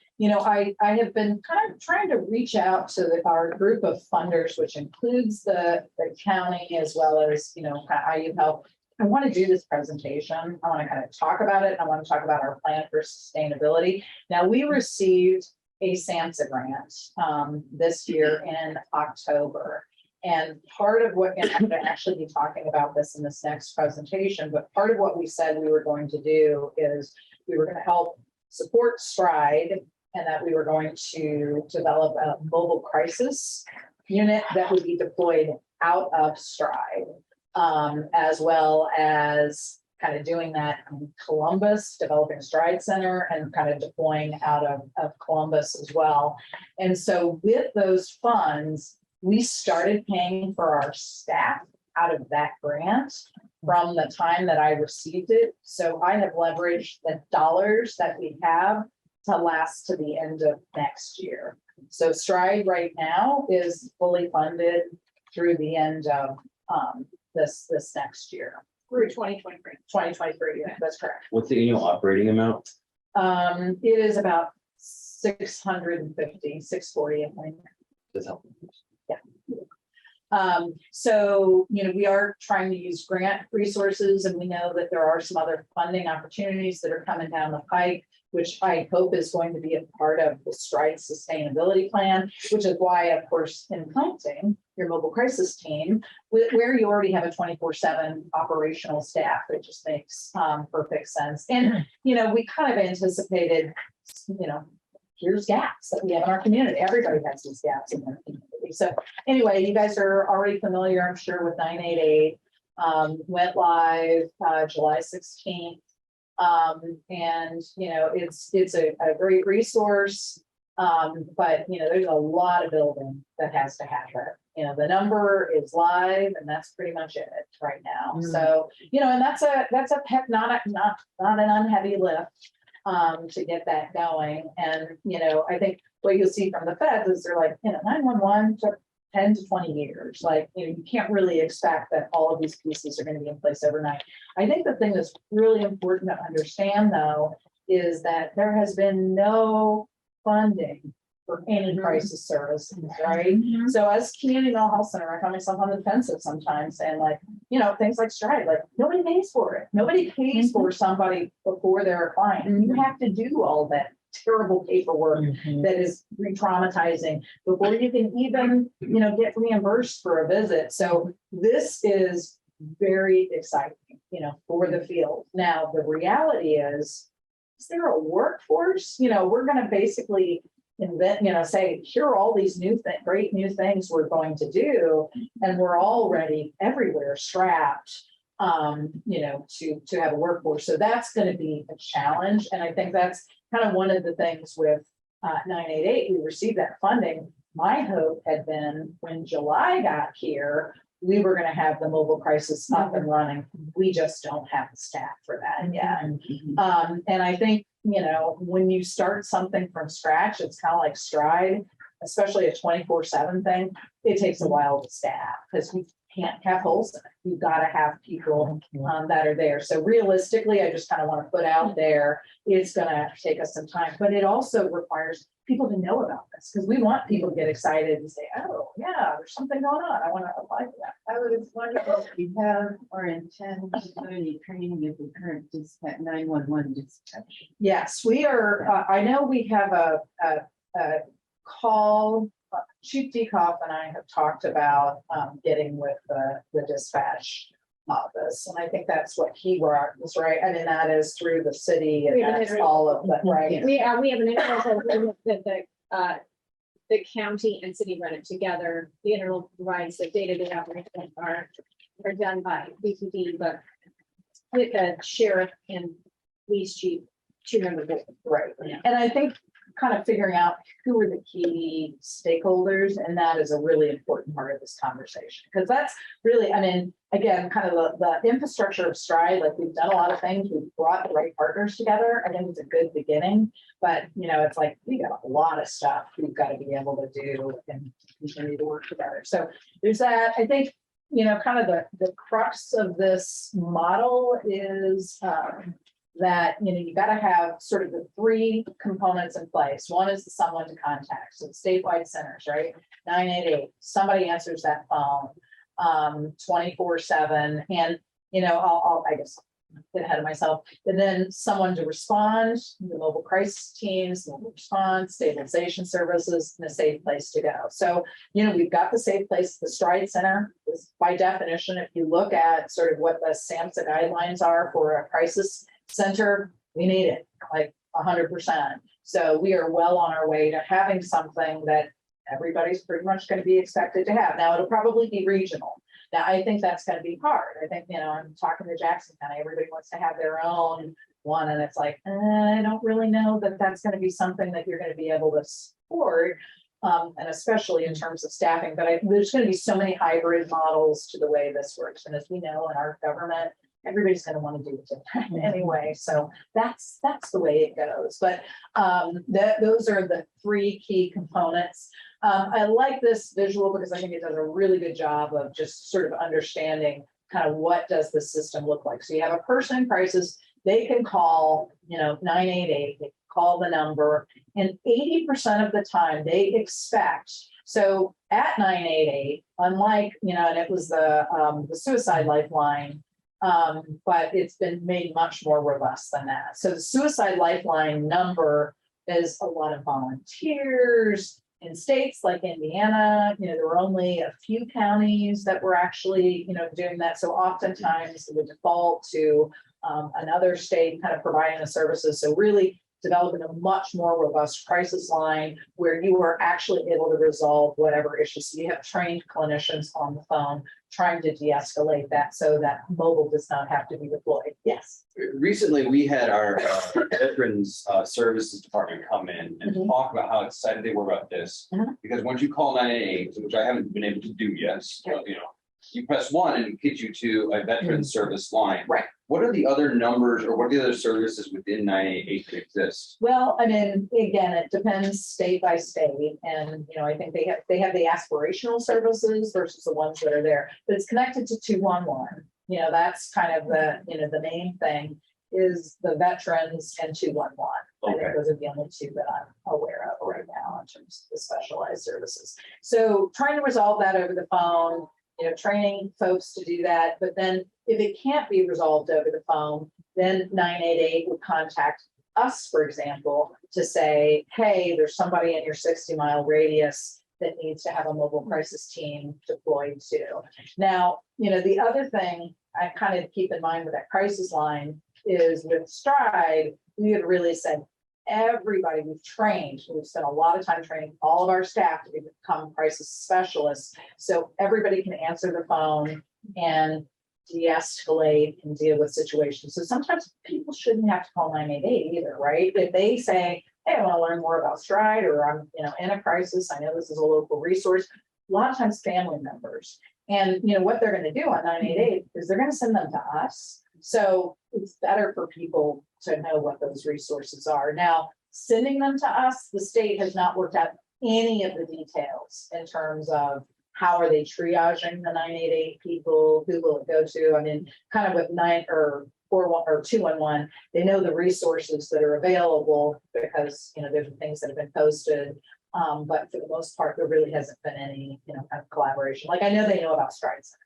have been kind of trying to reach out to our group of funders, which includes the county as well as, IU Health. I want to do this presentation. I want to kind of talk about it. I want to talk about our plan for sustainability. Now, we received a SAMHSA grant this year in October. And part of what, and I'm going to actually be talking about this in this next presentation, but part of what we said we were going to do is we were going to help support Stride, and that we were going to develop a mobile crisis unit that would be deployed out of Stride, as well as kind of doing that in Columbus, developing a Stride Center and kind of deploying out of Columbus as well. And so with those funds, we started paying for our staff out of that grant from the time that I received it. So I have leveraged the dollars that we have to last to the end of next year. So Stride right now is fully funded through the end of this next year. Through 2023. 2023, yeah, that's correct. What's the annual operating amount? It is about 640, I think. That's helpful. So, we are trying to use grant resources, and we know that there are some other funding opportunities that are coming down the pike, which I hope is going to be a part of the Stride sustainability plan, which is why, of course, implementing your mobile crisis team, where you already have a 24/7 operational staff, it just makes perfect sense. And, we kind of anticipated here's gaps that we have in our community. Everybody has these gaps in their community. So anyway, you guys are already familiar, I'm sure, with 988. Went live July 16th. And it's a great resource. But there's a lot of building that has to happen. The number is live and that's pretty much it right now. So, and that's a not an unheavy lift to get that going. And, I think what you'll see from the feds is they're like, 911 took 10 to 20 years. Like, you can't really expect that all of these pieces are going to be in place overnight. I think the thing that's really important to understand, though, is that there has been no funding for any crisis services, right? So as community mental health center, I find myself on the defensive sometimes and things like Stride, like nobody pays for it. Nobody pays for somebody before they're a client. You have to do all that terrible paperwork that is re-traumatizing before you can even, get reimbursed for a visit. So this is very exciting, for the field. Now, the reality is there a workforce? We're going to basically invent, say, here are all these great new things we're going to do. And we're already everywhere strapped, to have a workforce. So that's going to be a challenge. And I think that's kind of one of the things with 988, we received that funding. My hope had been when July got here, we were going to have the mobile crisis up and running. We just don't have the staff for that yet. And I think, when you start something from scratch, it's kind of like Stride, especially a 24/7 thing. It takes a while to staff because we can't have holes in it. You've got to have people that are there. So realistically, I just kind of want to put out there, it's going to take us some time, but it also requires people to know about this because we want people to get excited and say, oh yeah, there's something going on. I want to apply for that. I was wondering if you have or intend to do any training of the current 911 dispatch. Yes, we are. I know we have a call. Chief Decoff and I have talked about getting with the dispatch office, and I think that's what he was, right? I mean, that is through the city, and that's all of that, right? We have an interlocal agreement that the county and city run it together. The interlocal provides the day-to-day operations are done by BPD, but with the sheriff and police chief, 2 members, right? And I think kind of figuring out who are the key stakeholders, and that is a really important part of this conversation because that's really, I mean, again, kind of the infrastructure of Stride. Like we've done a lot of things, we've brought the right partners together. I think it's a good beginning, but it's like we got a lot of stuff we've got to be able to do and continue to work together. So there's that. I think kind of the crux of this model is that you got to have sort of the 3 components in place. One is the someone to contact, so statewide centers, right? 988, somebody answers that phone 24/7, and I'll I guess get ahead of myself. And then someone to respond, the mobile crisis teams, mobile response, stabilization services, and a safe place to go. So we've got the safe place. The Stride Center is by definition, if you look at sort of what the SAMHSA guidelines are for a crisis center, we need it like 100%. So we are well on our way to having something that everybody's pretty much going to be expected to have. Now it'll probably be regional. Now I think that's going to be hard. I think, I'm talking to Jackson County, everybody wants to have their own one. And it's like, I don't really know that that's going to be something that you're going to be able to support. And especially in terms of staffing, but there's going to be so many hybrid models to the way this works. And as we know in our government, everybody's going to want to do it different anyway. So that's the way it goes. But those are the 3 key components. I like this visual because I think it does a really good job of just sort of understanding kind of what does the system look like. So you have a person in crisis, they can call, 988, they can call the number, and 80% of the time they expect. So at 988, unlike, and it was the suicide lifeline, but it's been made much more robust than that. So the suicide lifeline number is a lot of volunteers in states like Indiana. There were only a few counties that were actually, doing that. So oftentimes it would default to another state kind of providing the services. So really developing a much more robust crisis line where you are actually able to resolve whatever issues. So you have trained clinicians on the phone trying to de-escalate that so that mobile does not have to be deployed. Yes. Recently, we had our Veterans Services Department come in and Mhm. talk about how excited they were about this. Mhm. Because once you call 988, which I haven't been able to do yet, you press 1 and it gets you to a veteran service line. Right. What are the other numbers or what are the other services within 988 that exist? Well, I mean, again, it depends state by state, and I think they have the aspirational services versus the ones that are there, but it's connected to 211. That's kind of the main thing is the veterans and 211. I think Okay. those are the only two that I'm aware of right now in terms of the specialized services. So trying to resolve that over the phone, training folks to do that, but then if it can't be resolved over the phone, then 988 would contact us, for example, to say, hey, there's somebody in your 60-mile radius that needs to have a mobile crisis team deployed to. Now, the other thing I kind of keep in mind with that crisis line is with Stride, we have really said, everybody we've trained, we've spent a lot of time training all of our staff to become crisis specialists. So everybody can answer the phone and de-escalate and deal with situations. So sometimes people shouldn't have to call 988 either, right? If they say, hey, I want to learn more about Stride, or I'm, in a crisis, I know this is a local resource. A lot of times family members. And what they're going to do on 988 is they're going to send them to us. So it's better for people to know what those resources are. Now, sending them to us, the state has not worked out any of the details in terms of how are they triaging the 988 people, who will it go to? I mean, kind of with 211, they know the resources that are available because there's things that have been posted. But for the most part, there really hasn't been any kind of collaboration. Like I know they know about Stride Center.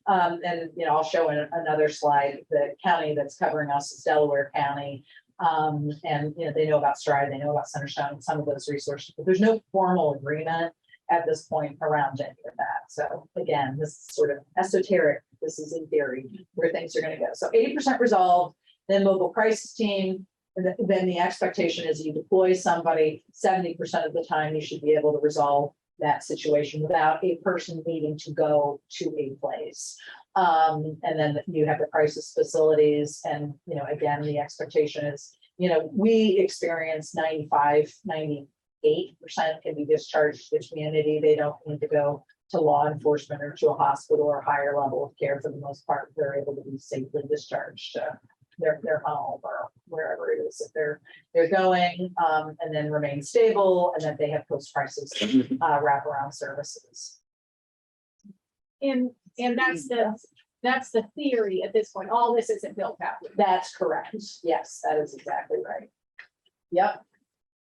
And I'll show in another slide, the county that's covering us is Delaware County. And they know about Stride, they know about Centerstone, some of those resources, but there's no formal agreement at this point around any of that. So again, this is sort of esoteric. This is in theory where things are going to go. So 80% resolved, then mobile crisis team. And then the expectation is you deploy somebody 70% of the time you should be able to resolve that situation without a person needing to go to a place. And then you have the crisis facilities. And, again, the expectation is, we experience 95, 98% can be discharged to the community. They don't need to go to law enforcement or to a hospital or higher level of care. For the most part, they're able to be safely discharged to their home or wherever it is that they're going, and then remain stable, and that they have post-crisis wraparound services. And that's the theory at this point. All this isn't built out. That's correct. Yes, that is exactly right. Yep.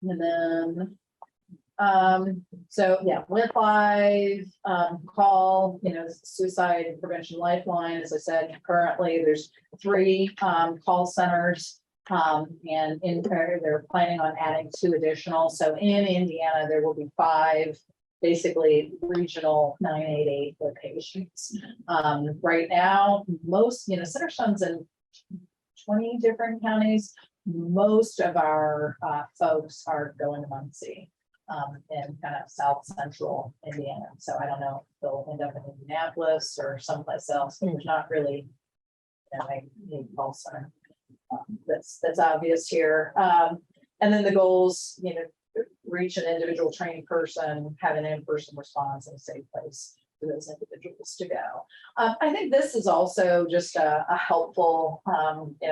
And then, so yeah, went live, call, suicide prevention lifeline. As I said, currently there's 3 call centers. And they're planning on adding 2 additional. So in Indiana, there will be 5 basically regional 988 locations. Right now, most, Centerstone's in 20 different counties. Most of our folks are going to Muncie in kind of south central Indiana. So I don't know if they'll end up in Indianapolis or someplace else, but there's not really a call center. That's obvious here. And then the goals, reach an individual trained person, have an in-person response in a safe place for those individuals to go. I think this is also just a helpful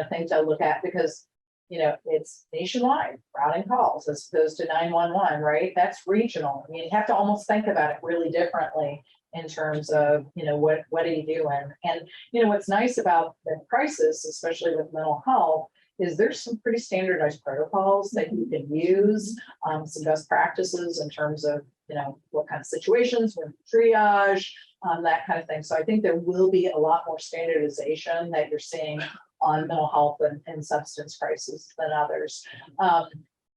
thing to look at because it's nationwide routing calls as opposed to 911, right? That's regional. I mean, you have to almost think about it really differently in terms of, what are you doing? And, what's nice about the crisis, especially with mental health, is there's some pretty standardized protocols that you can use, some best practices in terms of, what kind of situations, when triage, that kind of thing. So I think there will be a lot more standardization that you're seeing on mental health and substance crisis than others.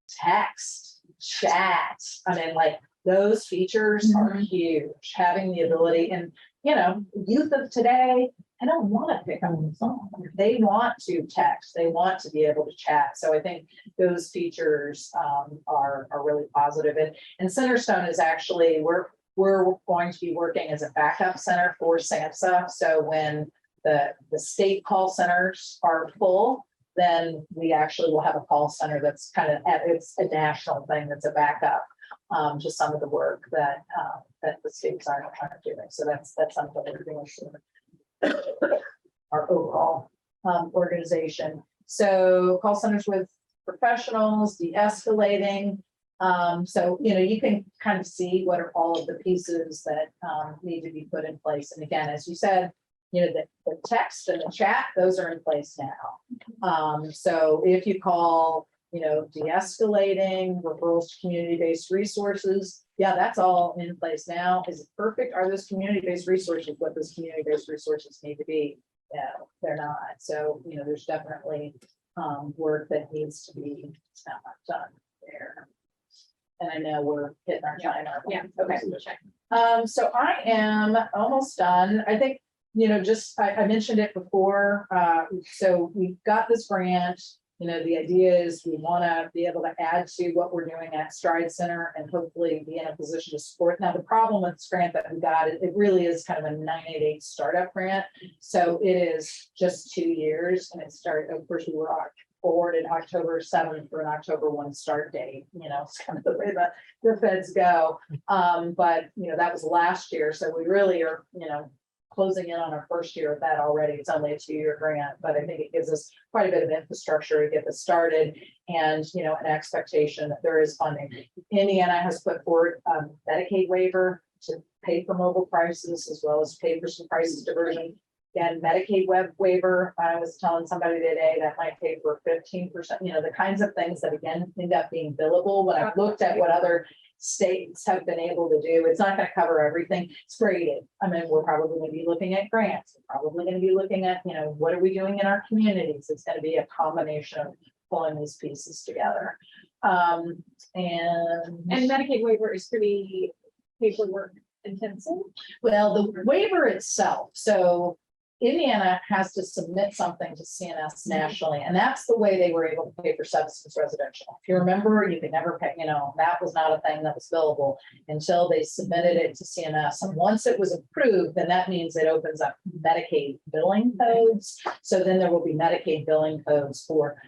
Text, chat, I mean, like those features are huge. Having the ability, and you know, youth of today, I don't want to pick up the phone. They want to text, they want to be able to chat. So I think those features are really positive. And Centerstone is actually, we're going to be working as a backup center for SAMHSA. So when the state call centers are full, then we actually will have a call center that's kind of, it's a national thing that's a backup to some of the work that the states aren't doing. So that's something that we're doing soon. Our overall organization. So call centers with professionals, de-escalating. So, you know, you can kind of see what are all of the pieces that need to be put in place. And again, as you said, you know, the text and the chat, those are in place now. So if you call, you know, de-escalating, referrals to community-based resources, yeah, that's all in place now. Is it perfect? Are those community-based resources what those community-based resources need to be? No, they're not. So, you know, there's definitely work that needs to be done there. And I know we're hitting our time. Yeah. Okay. So I am almost done. I think, you know, just I mentioned it before. So we've got this grant. You know, the idea is we want to be able to add to what we're doing at Stride Center and hopefully be in a position to support. Now, the problem with this grant that we got, it really is kind of a 988 startup grant. So it is just 2 years and it started, of course, we were awarded October 7th for an October 1 start date. You know, it's kind of the way the feds go. But, you know, that was last year. So we really are, you know, closing in on our first year of that already. It's only a 2-year grant, but I think it gives us quite a bit of infrastructure to get this started and, you know, an expectation that there is funding. Indiana has put forward Medicaid waiver to pay for mobile prices as well as pay for some prices diversion. Again, Medicaid waiver, I was telling somebody today that might pay for 15%, you know, the kinds of things that again end up being billable. When I've looked at what other states have been able to do, it's not going to cover everything. It's graded. I mean, we're probably going to be looking at grants. We're probably going to be looking at, you know, what are we doing in our communities? It's going to be a combination of pulling these pieces together. And Medicaid waiver is pretty paperwork intensive. well, the waiver itself, so Indiana has to submit something to CNS nationally, and that's the way they were able to pay for substance residential. If you remember, you could never pay, you know, that was not a thing that was billable until they submitted it to CNS. And once it was approved, then that means it opens up Medicaid billing codes. So then there will be Medicaid billing codes for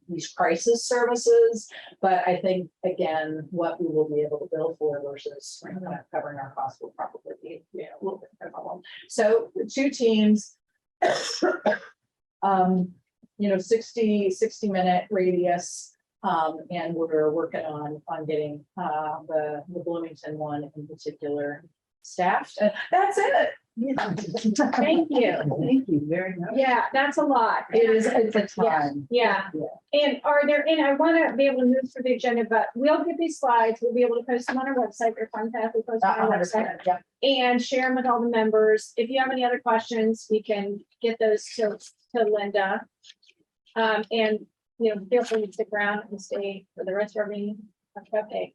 these crisis services. But I think, again, what we will be able to bill for versus covering our costs will probably be, you know, a little bit of a problem. So the two teams, you know, 60-minute radius. And we're working on getting the Bloomington one in particular staffed. That's it. Thank you. Thank you very much. Yeah, that's a lot. It's a time. Yeah. And I want to be able to move through the agenda, but we'll get these slides. We'll be able to post them on our website. They're fun path. We post them on our website and share them with all the members. If you have any other questions, we can get those to Linda. And, you know, feel free to stick around and stay for the rest of our meeting. Okay.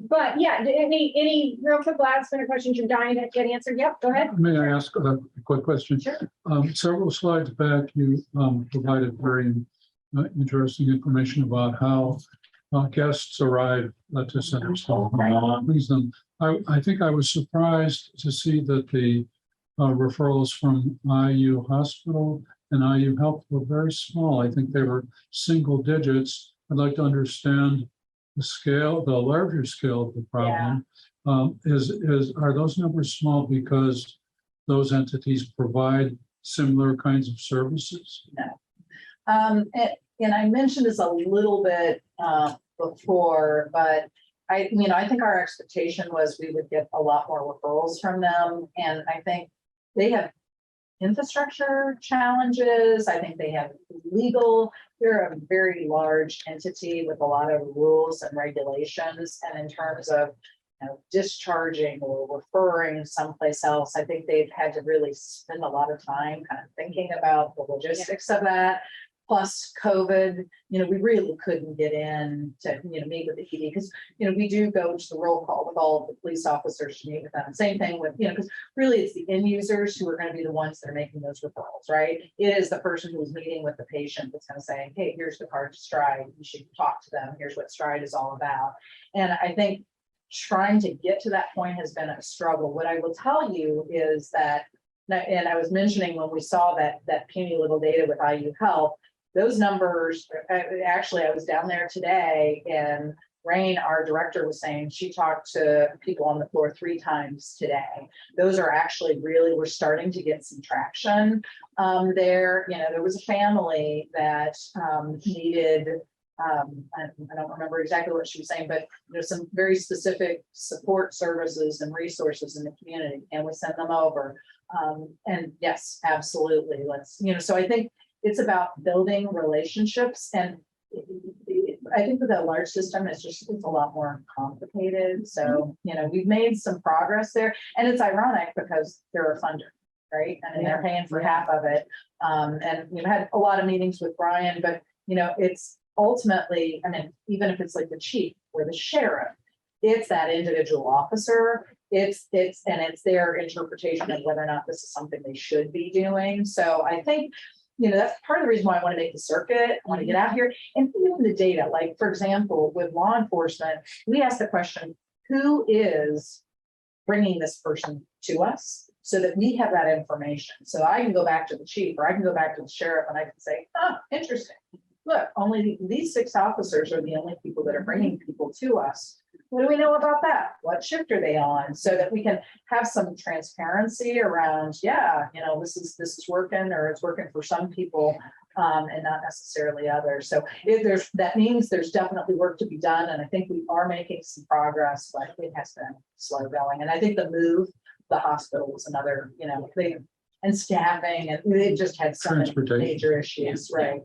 But yeah, any real quick last minute questions you're dying to get answered? Yep, go ahead. May I ask a quick question? Sure. Several slides back, you provided very interesting information about how guests arrive at the center. I think I was surprised to see that the referrals from IU Hospital and IU Health were very small. I think they were single digits. I'd like to understand the scale, the larger scale of the problem. Are those numbers small because those entities provide similar kinds of services? No. And I mentioned this a little bit before, but I think our expectation was we would get a lot more referrals from them. And I think they have infrastructure challenges. I think they have they're a very large entity with a lot of rules and regulations. And in terms of, you know, discharging or referring someplace else, I think they've had to really spend a lot of time kind of thinking about the logistics of that. plus COVID, we really couldn't get in to, meet with the PD because, we do go to the roll call with all of the police officers to meet with them. Same thing with, because really it's the end users who are going to be the ones that are making those referrals, right? It is the person who's meeting with the patient that's going to say, hey, here's the card to Stride. You should talk to them. Here's what Stride is all about. And I think trying to get to that point has been a struggle. What I will tell you is that, and I was mentioning when we saw that puny little data with IU Health, those numbers, actually, I was down there today and Rain, our director, was saying she talked to people on the floor 3 times today. Those are actually really, we're starting to get some traction there. There was a family that needed, I don't remember exactly what she was saying, but there's some very specific support services and resources in the community, and we send them over. And yes, absolutely. Let's, so I think it's about building relationships, and I think with a large system, it's a lot more complicated. So, we've made some progress there, and it's ironic because they're a funder, right? And they're paying for half of it. And we've had a lot of meetings with Brian, but it's ultimately, even if it's like the chief or the sheriff, it's that individual officer. It's their interpretation of whether or not this is something they should be doing. So I think, that's part of the reason why I want to make the circuit. I want to get out here and even the data. Like, for example, with law enforcement, we ask the question, who is bringing this person to us, so that we have that information. So I can go back to the chief, or I can go back to the sheriff, and I can say, oh, interesting. Look, only these 6 officers are the only people that are bringing people to us. What do we know about that? What shift are they on? So that we can have some transparency around, this is working, or it's working for some people and not necessarily others. So that means there's definitely work to be done. And I think we are making some progress, but it has been slow going. And I think the hospital was another, thing. And staffing, and they just had some major issues, right?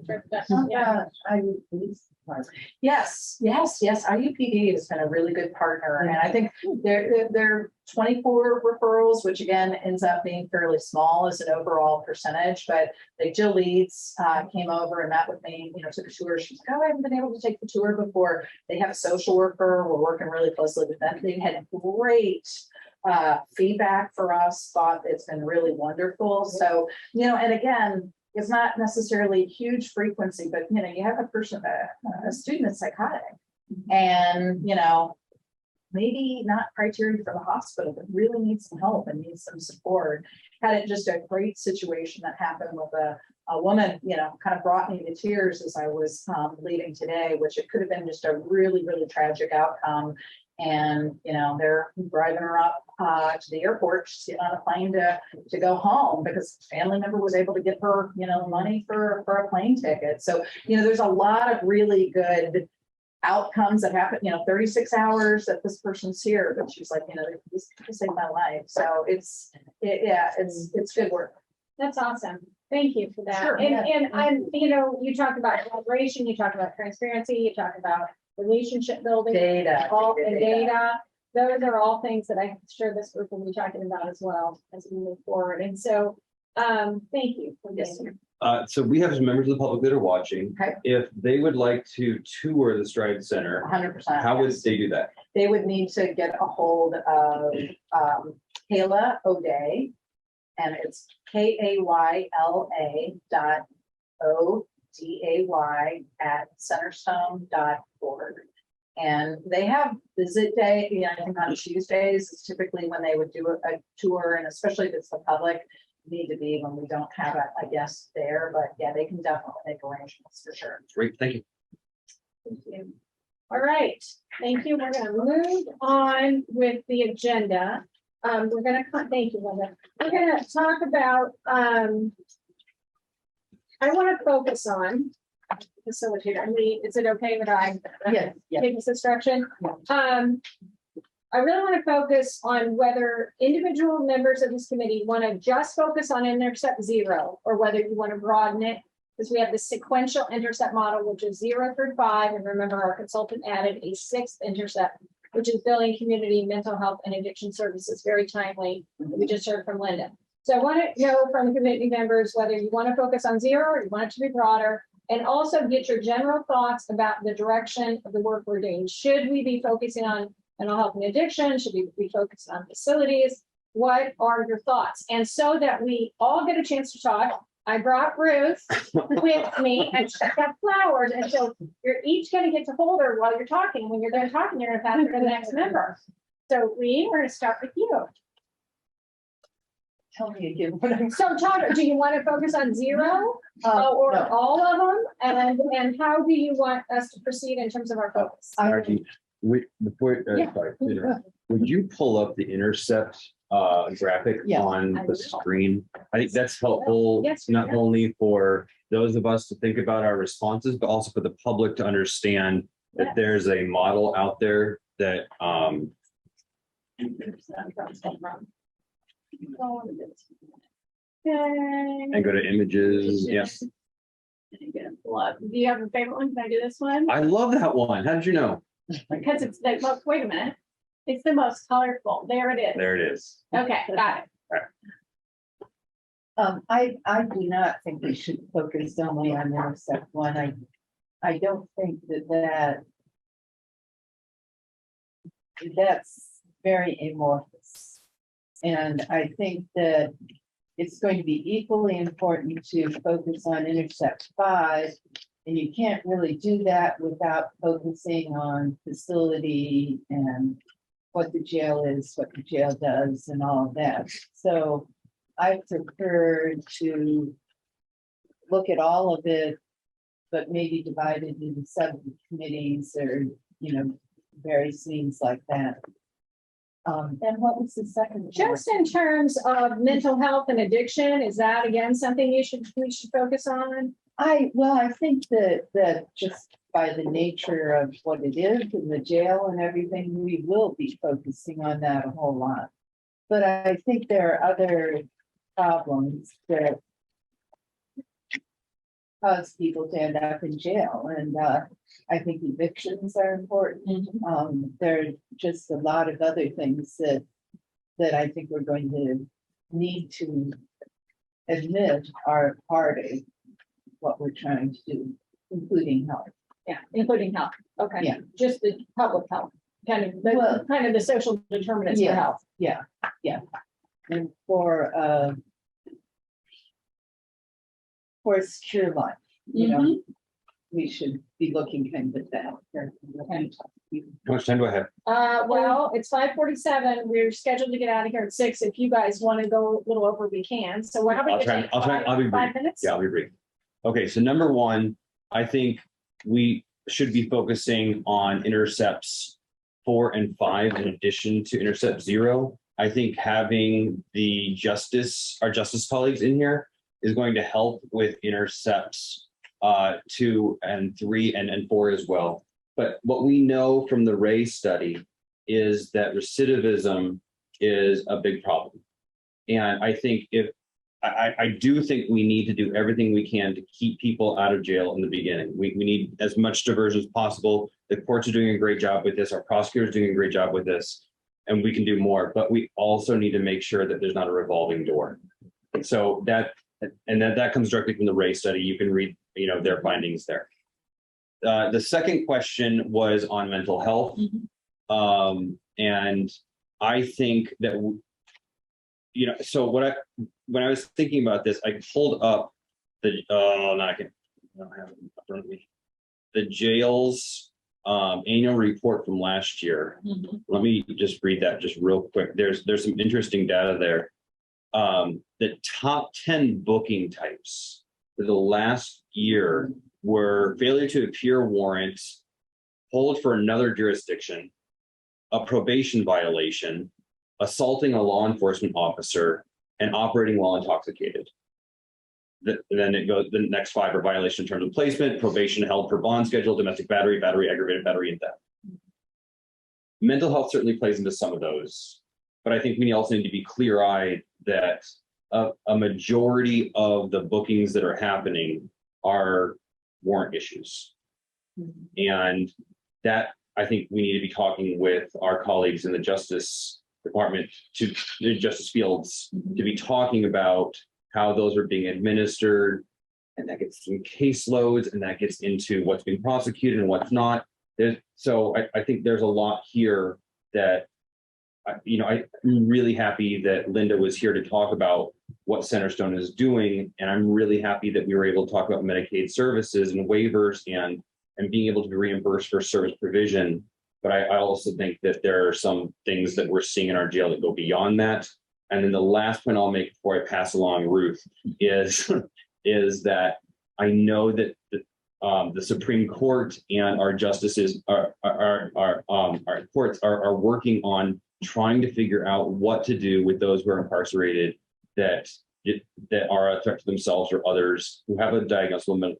Yes. IUPD has been a really good partner, and I think they're 24 referrals, which again ends up being fairly small as an overall percentage. But Jill Leeds came over and met with me, took a tour. She's like, oh, I haven't been able to take the tour before. They have a social worker. We're working really closely with them. They've had great feedback for us, thought it's been really wonderful. So, and again, it's not necessarily huge frequency, but you have a student that's psychotic, and maybe not criteria for the hospital, but really needs some help and needs some support. Had just a great situation that happened with a woman, kind of brought me to tears as I was leaving today, which it could have been just a really, really tragic outcome. And, they're driving her up to the airport. She's getting on a plane to go home because a family member was able to get her, money for a plane ticket. So, there's a lot of really good outcomes that happen, 36 hours that this person's here, but she's like, this saved my life. So it's good work. That's awesome. Thank you for that. Sure, and I'm, you talk about collaboration, you talk about transparency, you talk about relationship building, Data. Those are all things that I'm sure this group will be talking about as well as we move forward. And so, thank you for this. So we have some members of the public that are watching. Okay. If they would like to tour the Stride Center, 100%. how would they do that? They would need to get a hold of Kayla O'Day, and it's KAYLA.ODAY@centerstone.org. And they have visit day, I think on Tuesdays is typically when they would do a tour, and especially if it's the public, need to be when we don't have a guest there. But yeah, they can definitely make arrangements for sure. Great, thank you. Thank you. All right, thank you. We're going to move on with the agenda. We're going to, thank you, Linda. We're going to talk about, I want to focus on facilitator. Is it okay that I take this instruction? I really want to focus on whether individual members of this committee want to just focus on intercept 0, or whether you want to broaden it, because we have the sequential intercept model, which is 0 through 5. And remember, our consultant added a 6th intercept, which is building community mental health and addiction services. Very timely. We just heard from Linda. So I want to know from the committee members whether you want to focus on 0 or you want it to be broader. And also get your general thoughts about the direction of the work we're doing. Should we be focusing on mental health and addiction? Should we be focused on facilities? What are your thoughts? And so that we all get a chance to talk, I brought Ruth with me and she's got flowers. And so you're each going to get to hold her while you're talking. When you're done talking, you're going to pass her to the next member. So Lee, we're going to start with you. Tell me again what I'm. So Todd, do you want to focus on zero or No. all of them? And how do you want us to proceed in terms of our focus? Margie, before, Yeah. sorry, would you pull up the intercept graphic Yeah. on I the will. screen? I think that's helpful, Yes, not yeah. only for those of us to think about our responses, but also for the public to understand that Yes. there's a model out there that Okay. and go to images. Yes, Do you have a favorite one? Can I do this one? I love that one. How did you know? Because it's the most, wait a minute. It's the most colorful. There it is. There it is. Okay, got it. I do not think we should focus only on intercept one. I don't think that's very amorphous. And I think that it's going to be equally important to focus on intercept 5. And you can't really do that without focusing on facility and what the jail is, what the jail does and all of that. So I prefer to look at all of it, but maybe divide it into subcommittees or, various things like that. And what was the second? one? Just in terms of mental health and addiction, is that again something we should focus on? I think that just by the nature of what it is in the jail and everything, we will be focusing on that a whole lot. But I think there are other problems that cause people to end up in jail. And I think evictions are important. There are just a lot of other things that I think we're going to need to admit are part of what we're trying to do, including health. Yeah, including health. Okay. Yeah. Just the public health, kind of the social determinants for Yeah. health. And for a secure life, we should be looking kind of at that. Okay. How much time do I have? Well, it's 5:47. We're scheduled to get out of here at 6. If you guys want to go a little over, we can. So how about I'll be brief. 5 minutes? Yeah, I'll be brief. Okay, so number one, I think we should be focusing on intercepts 4 and 5 in addition to intercept 0. I think having our justice colleagues in here is going to help with intercepts 2 and 3 and 4 as well. But what we know from the Ray study is that recidivism is a big problem. And I think I do think we need to do everything we can to keep people out of jail in the beginning. We need as much diversion as possible. The courts are doing a great job with this. Our prosecutors are doing a great job with this, and we can do more. But we also need to make sure that there's not a revolving door. So that comes directly from the Ray study. You can read, their findings there. The second question was on mental health, and I think that so when I was thinking about this, I pulled up the I don't have it in front of me. The jail's annual report from last year. Let me just read that just real quick. There's some interesting data there. The top 10 booking types for the last year were failure to appear warrant, hold for another jurisdiction, a probation violation, assaulting a law enforcement officer, and operating while intoxicated. And then it goes, the next 5 are violation in terms of placement, probation held for bond schedule, domestic battery, aggravated battery, and theft. Mental health certainly plays into some of those, but I think we also need to be clear-eyed that a majority of the bookings that are happening are warrant issues. And that, I think we need to be talking with our colleagues in the Justice Department, to the justice fields, to be talking about how those are being administered, and that gets some caseloads, and that gets into what's being prosecuted and what's not. So I think there's a lot here that, I'm really happy that Linda was here to talk about what Centerstone is doing. And I'm really happy that we were able to talk about Medicaid services and waivers and being able to be reimbursed for service provision. But I also think that there are some things that we're seeing in our jail that go beyond that. And then the last point I'll make before I pass along Ruth is, is that I know that the Supreme Court and our justices, our courts are working on trying to figure out what to do with those who are incarcerated that are a threat to themselves or others who have a diagnosable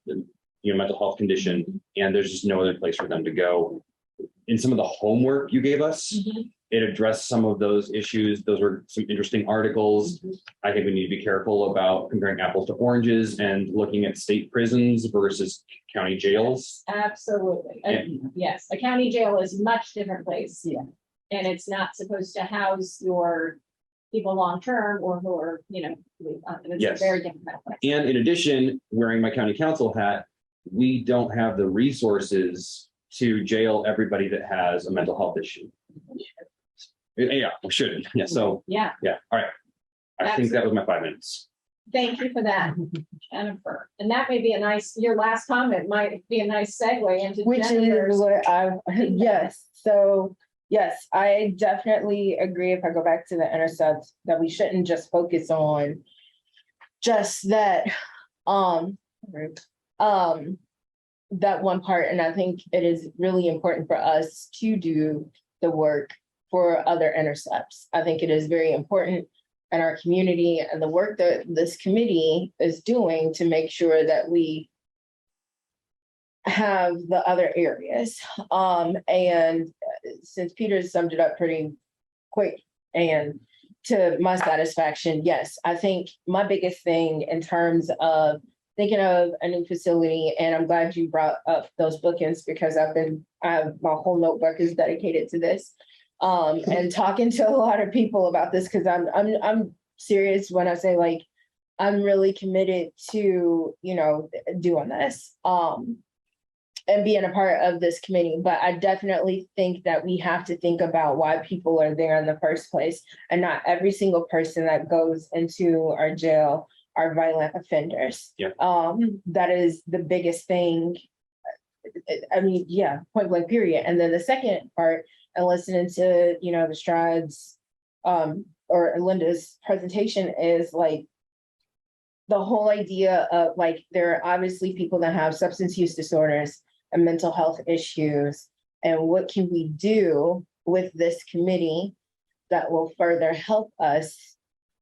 mental health condition, and there's just no other place for them to go. In some of the homework you gave us, it addressed some of those issues. Those were some interesting articles. I think we need to be careful about comparing apples to oranges and looking at state prisons versus county jails. Absolutely. And- Yes, a county jail is a much different place. Yeah. And it's not supposed to house your people long-term or who are, it's a Yes. very different kind of place. And in addition, wearing my county council hat, we don't have the resources to jail everybody that has a mental health issue. Yeah, we shouldn't. Yeah, so, Yeah, yeah, all right. I think that was my 5 minutes. thank you for that, Jennifer. And that may be your last comment might be a nice segue into Which is Jennifer's. what yes, so, yes, I definitely agree if I go back to the intercept that we shouldn't just focus on just that, that one part. And I think it is really important for us to do the work for other intercepts. I think it is very important in our community and the work that this committee is doing to make sure that we have the other areas. And since Peter summed it up pretty quick and to my satisfaction, yes, I think my biggest thing in terms of thinking of a new facility, and I'm glad you brought up those bookends because my whole notebook is dedicated to this. And talking to a lot of people about this because I'm serious when I say like I'm really committed to doing this and being a part of this committee. But I definitely think that we have to think about why people are there in the first place, and not every single person that goes into our jail are violent offenders. Yeah. That is the biggest thing. I mean, yeah, point blank period. And then the second part, and listening to, the strides or Linda's presentation is like the whole idea of like, there are obviously people that have substance use disorders and mental health issues. And what can we do with this committee that will further help us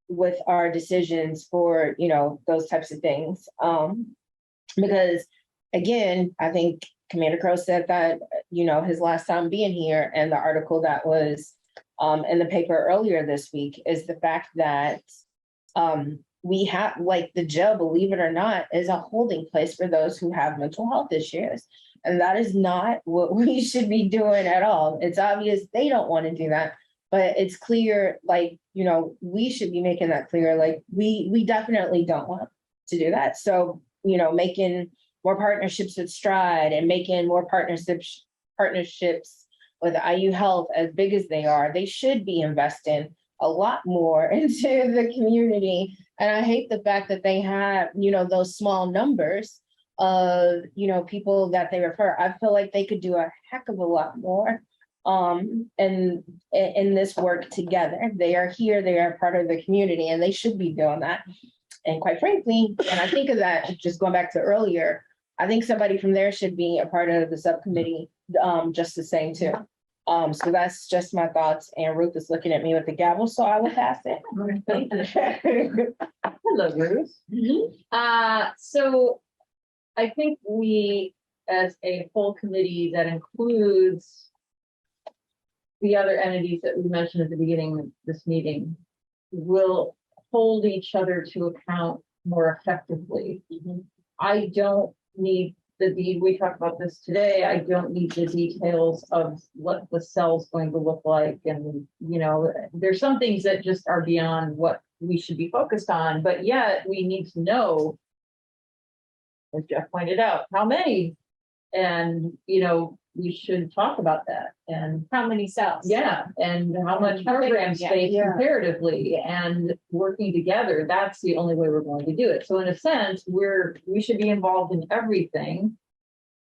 with our decisions for, those types of things? Because again, I think Commander Crow said that, his last time being here, and the article that was in the paper earlier this week is the fact that we have, like, the jail, believe it or not, is a holding place for those who have mental health issues. And that is not what we should be doing at all. It's obvious they don't want to do that, but it's clear, like, we should be making that clear. Like, we definitely don't want to do that. So, making more partnerships with Stride and making more partnerships with IU Health, as big as they are, they should be investing a lot more into the community. And I hate the fact that they have, those small numbers of, people that they refer. I feel like they could do a heck of a lot more and in this work together. They are here, they are part of the community, and they should be doing that. And quite frankly, when I think of that, just going back to earlier, I think somebody from there should be a part of the subcommittee, just the same too. So that's just my thoughts. And Ruth is looking at me with the gavel, so I will pass it. Hello, Ruth. So I think we, as a full committee that includes the other entities that we mentioned at the beginning of this meeting, will hold each other to account more effectively. I don't need we talked about this today. I don't need the details of what the cell's going to look like. And, there's some things that just are beyond what we should be focused on, but yet we need to know as Jeff pointed out, how many? And, we should talk about that and How many cells? yeah, and how much program space Yeah. comparatively and working together, that's the only way we're going to do it. So in a sense, we should be involved in everything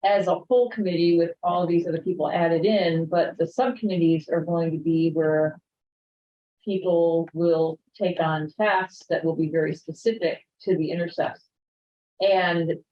as a whole committee with all of these other people added in, but the subcommittees are going to be where people will take on tasks that will be very specific to the intercept.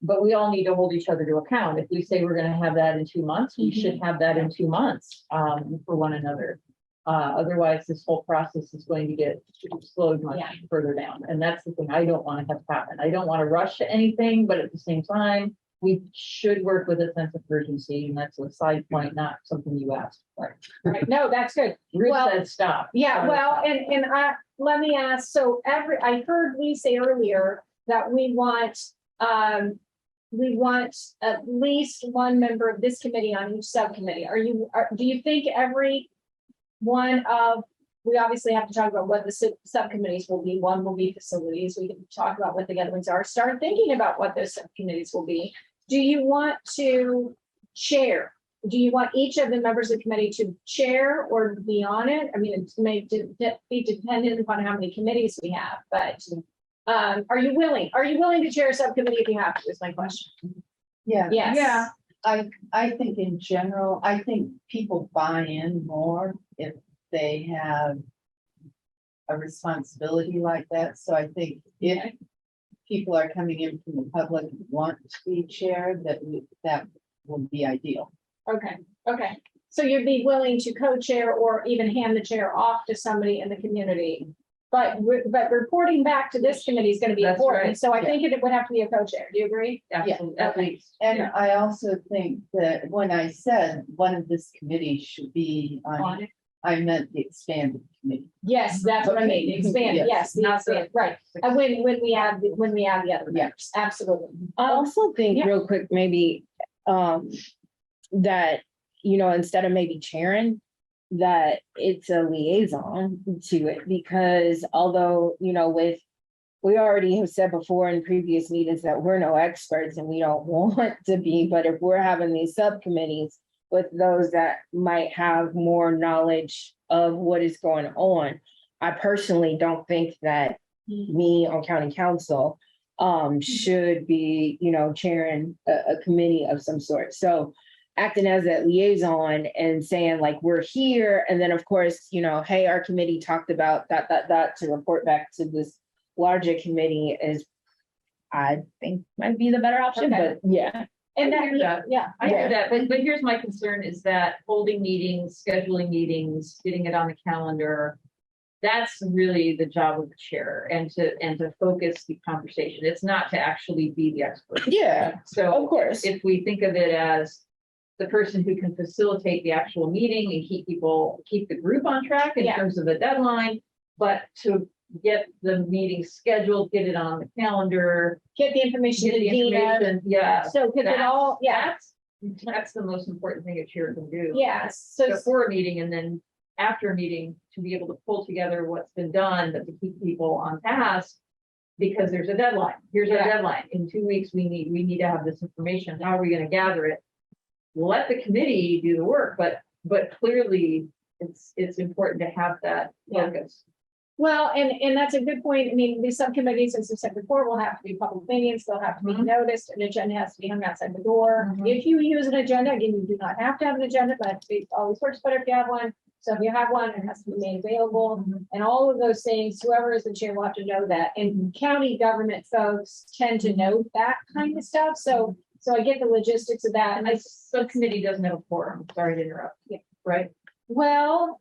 But we all need to hold each other to account. If we say we're gonna have that in 2 months, we should have that in 2 months, for one another. Otherwise, this whole process is going to get slowed much Yeah. further down. And that's the thing I don't want to have happen. I don't want to rush to anything, but at the same time, we should work with a sense of urgency. And that's a side point, not something you asked. Right. Right. No, that's good. Ruth Well, said stop. Yeah, well, let me ask, so I heard Lee say earlier that we want at least one member of this committee on each subcommittee. Do you think every one of, we obviously have to talk about what the subcommittees will be. One will be facilities. We can talk about what the other ones are. Start thinking about what those subcommittees will be. Do you want to chair? Do you want each of the members of the committee to chair or be on it? I mean, it may be dependent upon how many committees we have, but are you willing? Are you willing to chair a subcommittee if you have to, is my question. Yeah. Yes. Yeah. I think in general, I think people buy in more if they have a responsibility like that. So I think if people are coming in from the public who want to be chair, that would be ideal. Okay. So you'd be willing to co-chair or even hand the chair off to somebody in the community. But reporting back to this committee is going to be That's important. right. So I think it would have to be a co-chair. Do you agree? Absolutely, at okay. least. And I also think that when I said one of this committee should be on, I meant the expanded committee. Yes, that's what I mean. Okay. Expand, yes, the Not expand, right. And when we add the other members, absolutely. I also think yeah. real quick, maybe, that, instead of maybe chairing, that it's a liaison to it, because although, we already have said before in previous meetings that we're no experts and we don't want to be, but if we're having these subcommittees with those that might have more knowledge of what is going on, I personally don't think that me on county council should be, chairing a committee of some sort. So acting as a liaison and saying like, we're here. And then of course, hey, our committee talked about that to report back to this larger committee is, I think might be the better option, Okay. but yeah. And I hear that. I yeah. hear that, but here's my concern is that holding meetings, scheduling meetings, getting it on the calendar. That's really the job of the chair and to focus the conversation. It's not to actually be the expert. Yeah, So of course. if we think of it as the person who can facilitate the actual meeting and keep the group on track in Yeah. terms of the deadline, but to get the meeting scheduled, get it on the calendar, Get the information get to the Dina. information, yeah. So because it all, yeah, That's the most important thing a chair can do. yes. So Before a meeting and then after a meeting to be able to pull together what's been done, but to keep people on task. Because there's a deadline. Here's our deadline. In 2 weeks, we need to have this information. How are we going to gather it? Let the committee do the work, but clearly it's important to have that focus. well, and that's a good point. I mean, these subcommittees, as I said before, will have to be public meetings. They'll have to be noticed. An agenda has to be hung outside the door. Mhm. If you use an agenda, again, you do not have to have an agenda, but it always works better if you have one. So if you have one, it has to be made available and all of those things, whoever is the chair will have to know that. And county government folks tend to know that kind of stuff. So I get the logistics of that. And the subcommittee doesn't have a forum. Sorry to interrupt. Yeah. Right? Well,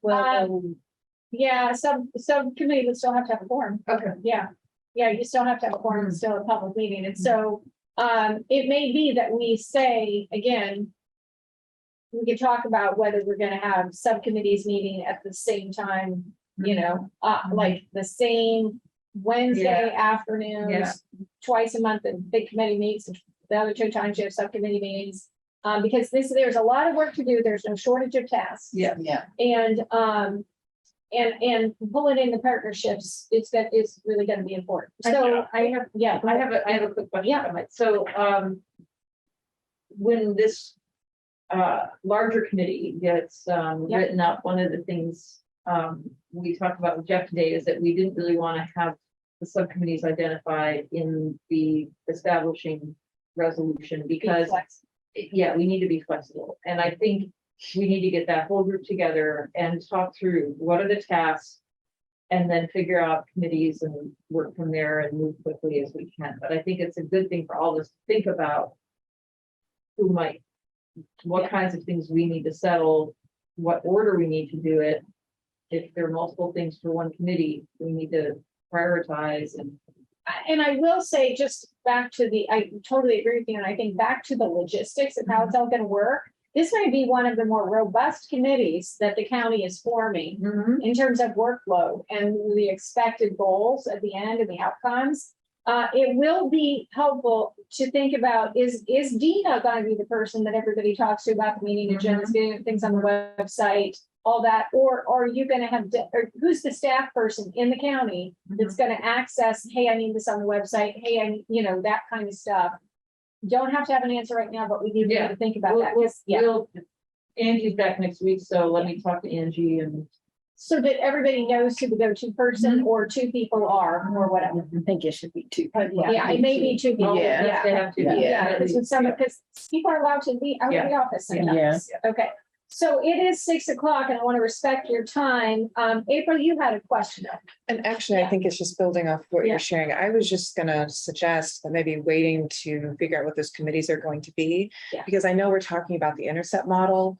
yeah, subcommittee would still have to have a forum. Okay. Yeah, you still have to have a quorum, it's still a public meeting, and so, it may be that we say, again. We can talk about whether we're gonna have subcommittees meeting at the same time, like the same Wednesday afternoons. Twice a month, the big committee meets, the other 2 times you have subcommittee meetings. Because there's a lot of work to do, there's no shortage of tasks. Yeah. Yeah. And and pulling in the partnerships, it's really gonna be important. So I have a quick question. Yeah. So, when this larger committee gets written up, one of the things we talked about with Jeff today is that we didn't really want to have the subcommittees identified in the establishing resolution because, yeah, we need to be flexible. And I think we need to get that whole group together and talk through what are the tasks and then figure out committees and work from there and move quickly as we can. But I think it's a good thing for all of us to think about what kinds of things we need to settle, what order we need to do it. If there are multiple things for one committee, we need to prioritize and I will say, just back to I totally agree with you, and I think back to the logistics of how it's all gonna work. This may be one of the more robust committees that the county is forming in terms of workload and the expected goals at the end and the outcomes. It will be helpful to think about, is Dina going to be the person that everybody talks to about the meeting agendas, getting things on the website, all that, or are you going to have, or who's the staff person in the county that's going to access, hey, I need this on the website, hey, that kind of stuff. Don't have to have an answer right now, but we need to think about that. Angie's back next week, so let me talk to Angie and. So that everybody knows who the go-to person or two people are, or whatever. I think it should be two. Yeah, it may be two people. They have to. Because people are allowed to be out of the office sometimes. Okay, so it is 6 o'clock and I want to respect your time. April, you had a question. And actually, I think it's just building off what you're sharing. I was just gonna suggest that maybe waiting to figure out what those committees are going to be. Because I know we're talking about the intercept model,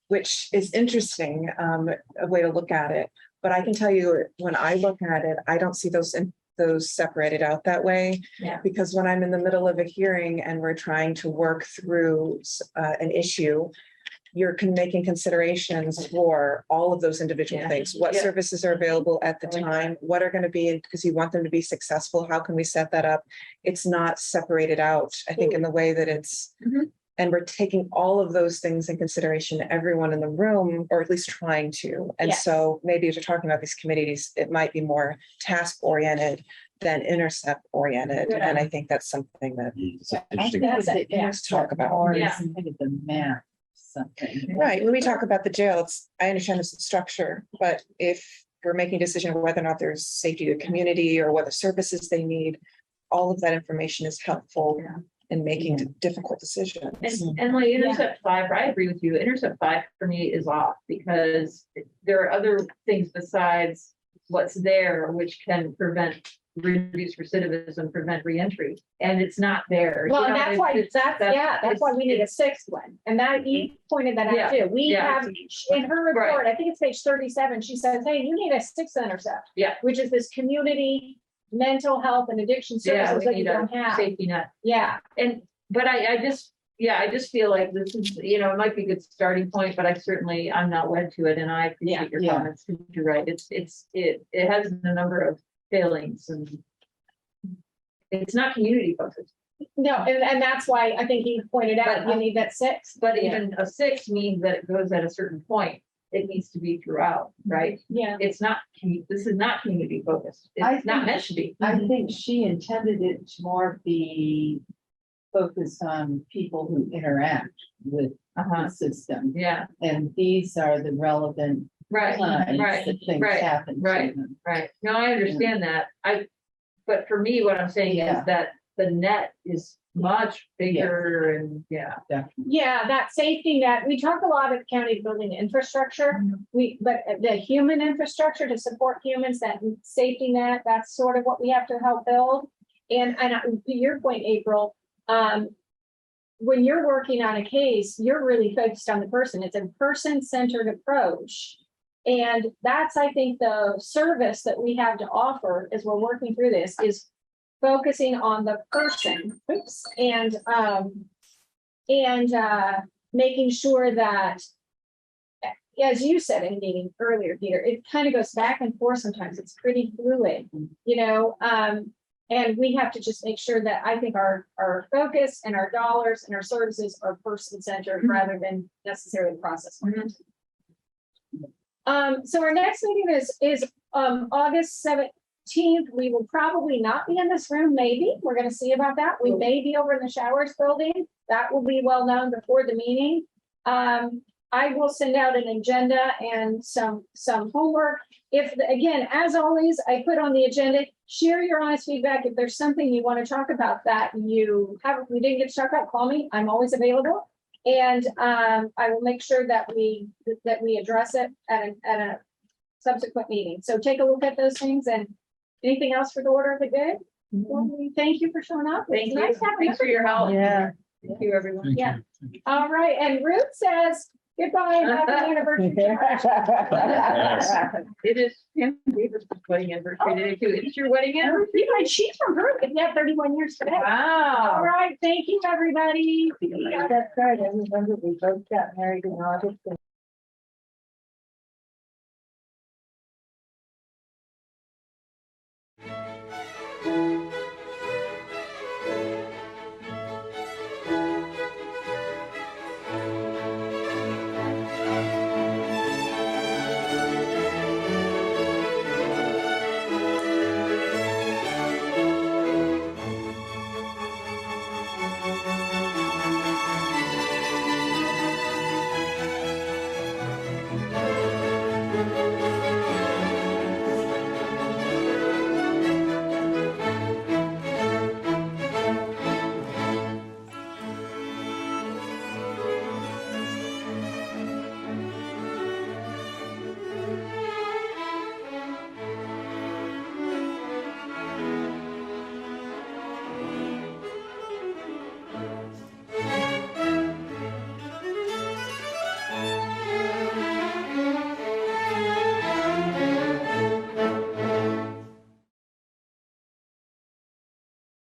which is interesting, a way to look at it. But I can tell you, when I look at it, I don't see those separated out that way. Because when I'm in the middle of a hearing and we're trying to work through an issue, you're making considerations for all of those individual things. What services are available at the time? What are going to be, because you want them to be successful? How can we set that up? It's not separated out, I think, in the way that it's. And we're taking all of those things in consideration, everyone in the room, or at least trying to. And so maybe as you're talking about these committees, it might be more task oriented than intercept oriented. And I think that's something that Interesting. talk about. The map, something. Right. When we talk about the jail, I understand it's the structure, but if we're making a decision whether or not there's safety to the community or what the services they need, all of that information is helpful. In making difficult decisions. And like intercept 5, I agree with you. Intercept 5 for me is off because there are other things besides what's there, which can reduce recidivism, prevent reentry, and it's not there. Well, and that's why we need a 6th one. And that you pointed that out too. We have in her report, I think it's page 37, she says, hey, you need a 6th intercept. Which is this community mental health and addiction services that you don't have. Safety net. But I just feel like this is, it might be a good starting point, but I'm not wed to it. And I appreciate your comments. You're right. It has a number of failings and it's not community focused. No, and that's why I think you pointed out you need that 6. But even a 6 means that it goes at a certain point. It needs to be throughout, right? It's not, this is not community focused. It's not meant to be. I think she intended it to more be focused on people who interact with the system. And these are the relevant times that things happen to them. No, I understand that. But for me, what I'm saying is that the net is much bigger and that safety net. We talk a lot at county building infrastructure. But the human infrastructure to support humans, that safety net, that's sort of what we have to help build. And to your point, April, when you're working on a case, you're really focused on the person. It's a person-centered approach. And that's, I think, the service that we have to offer as we're working through this is focusing on the person, and making sure that, as you said in the meeting earlier, Peter, it kind of goes back and forth sometimes. It's pretty fluid, and we have to just make sure that I think our focus and our dollars and our services are person-centered rather than necessarily process-oriented. So our next meeting is August 17th. We will probably not be in this room, maybe. We're gonna see about that. We may be over in the showers building. That will be well known before the meeting. I will send out an agenda and some homework. If, again, as always, I put on the agenda, share your honest feedback. If there's something you want to talk about that you didn't get to talk about, call me. I'm always available. And I will make sure that we address it at a subsequent meeting. So take a look at those things. And anything else for the order of the day? Thank you for showing up. Thank It's you. nice having Thanks for your help. Yeah. Thank you, everyone. Thank Yeah. you. All right, and Ruth says goodbye and happy anniversary. It is Pam Davis' wedding anniversary today too. It's your wedding anniversary? She's from Ruth, yeah, 31 years today. All Wow. right, thank you, everybody. That's right. I remember we both got married in August.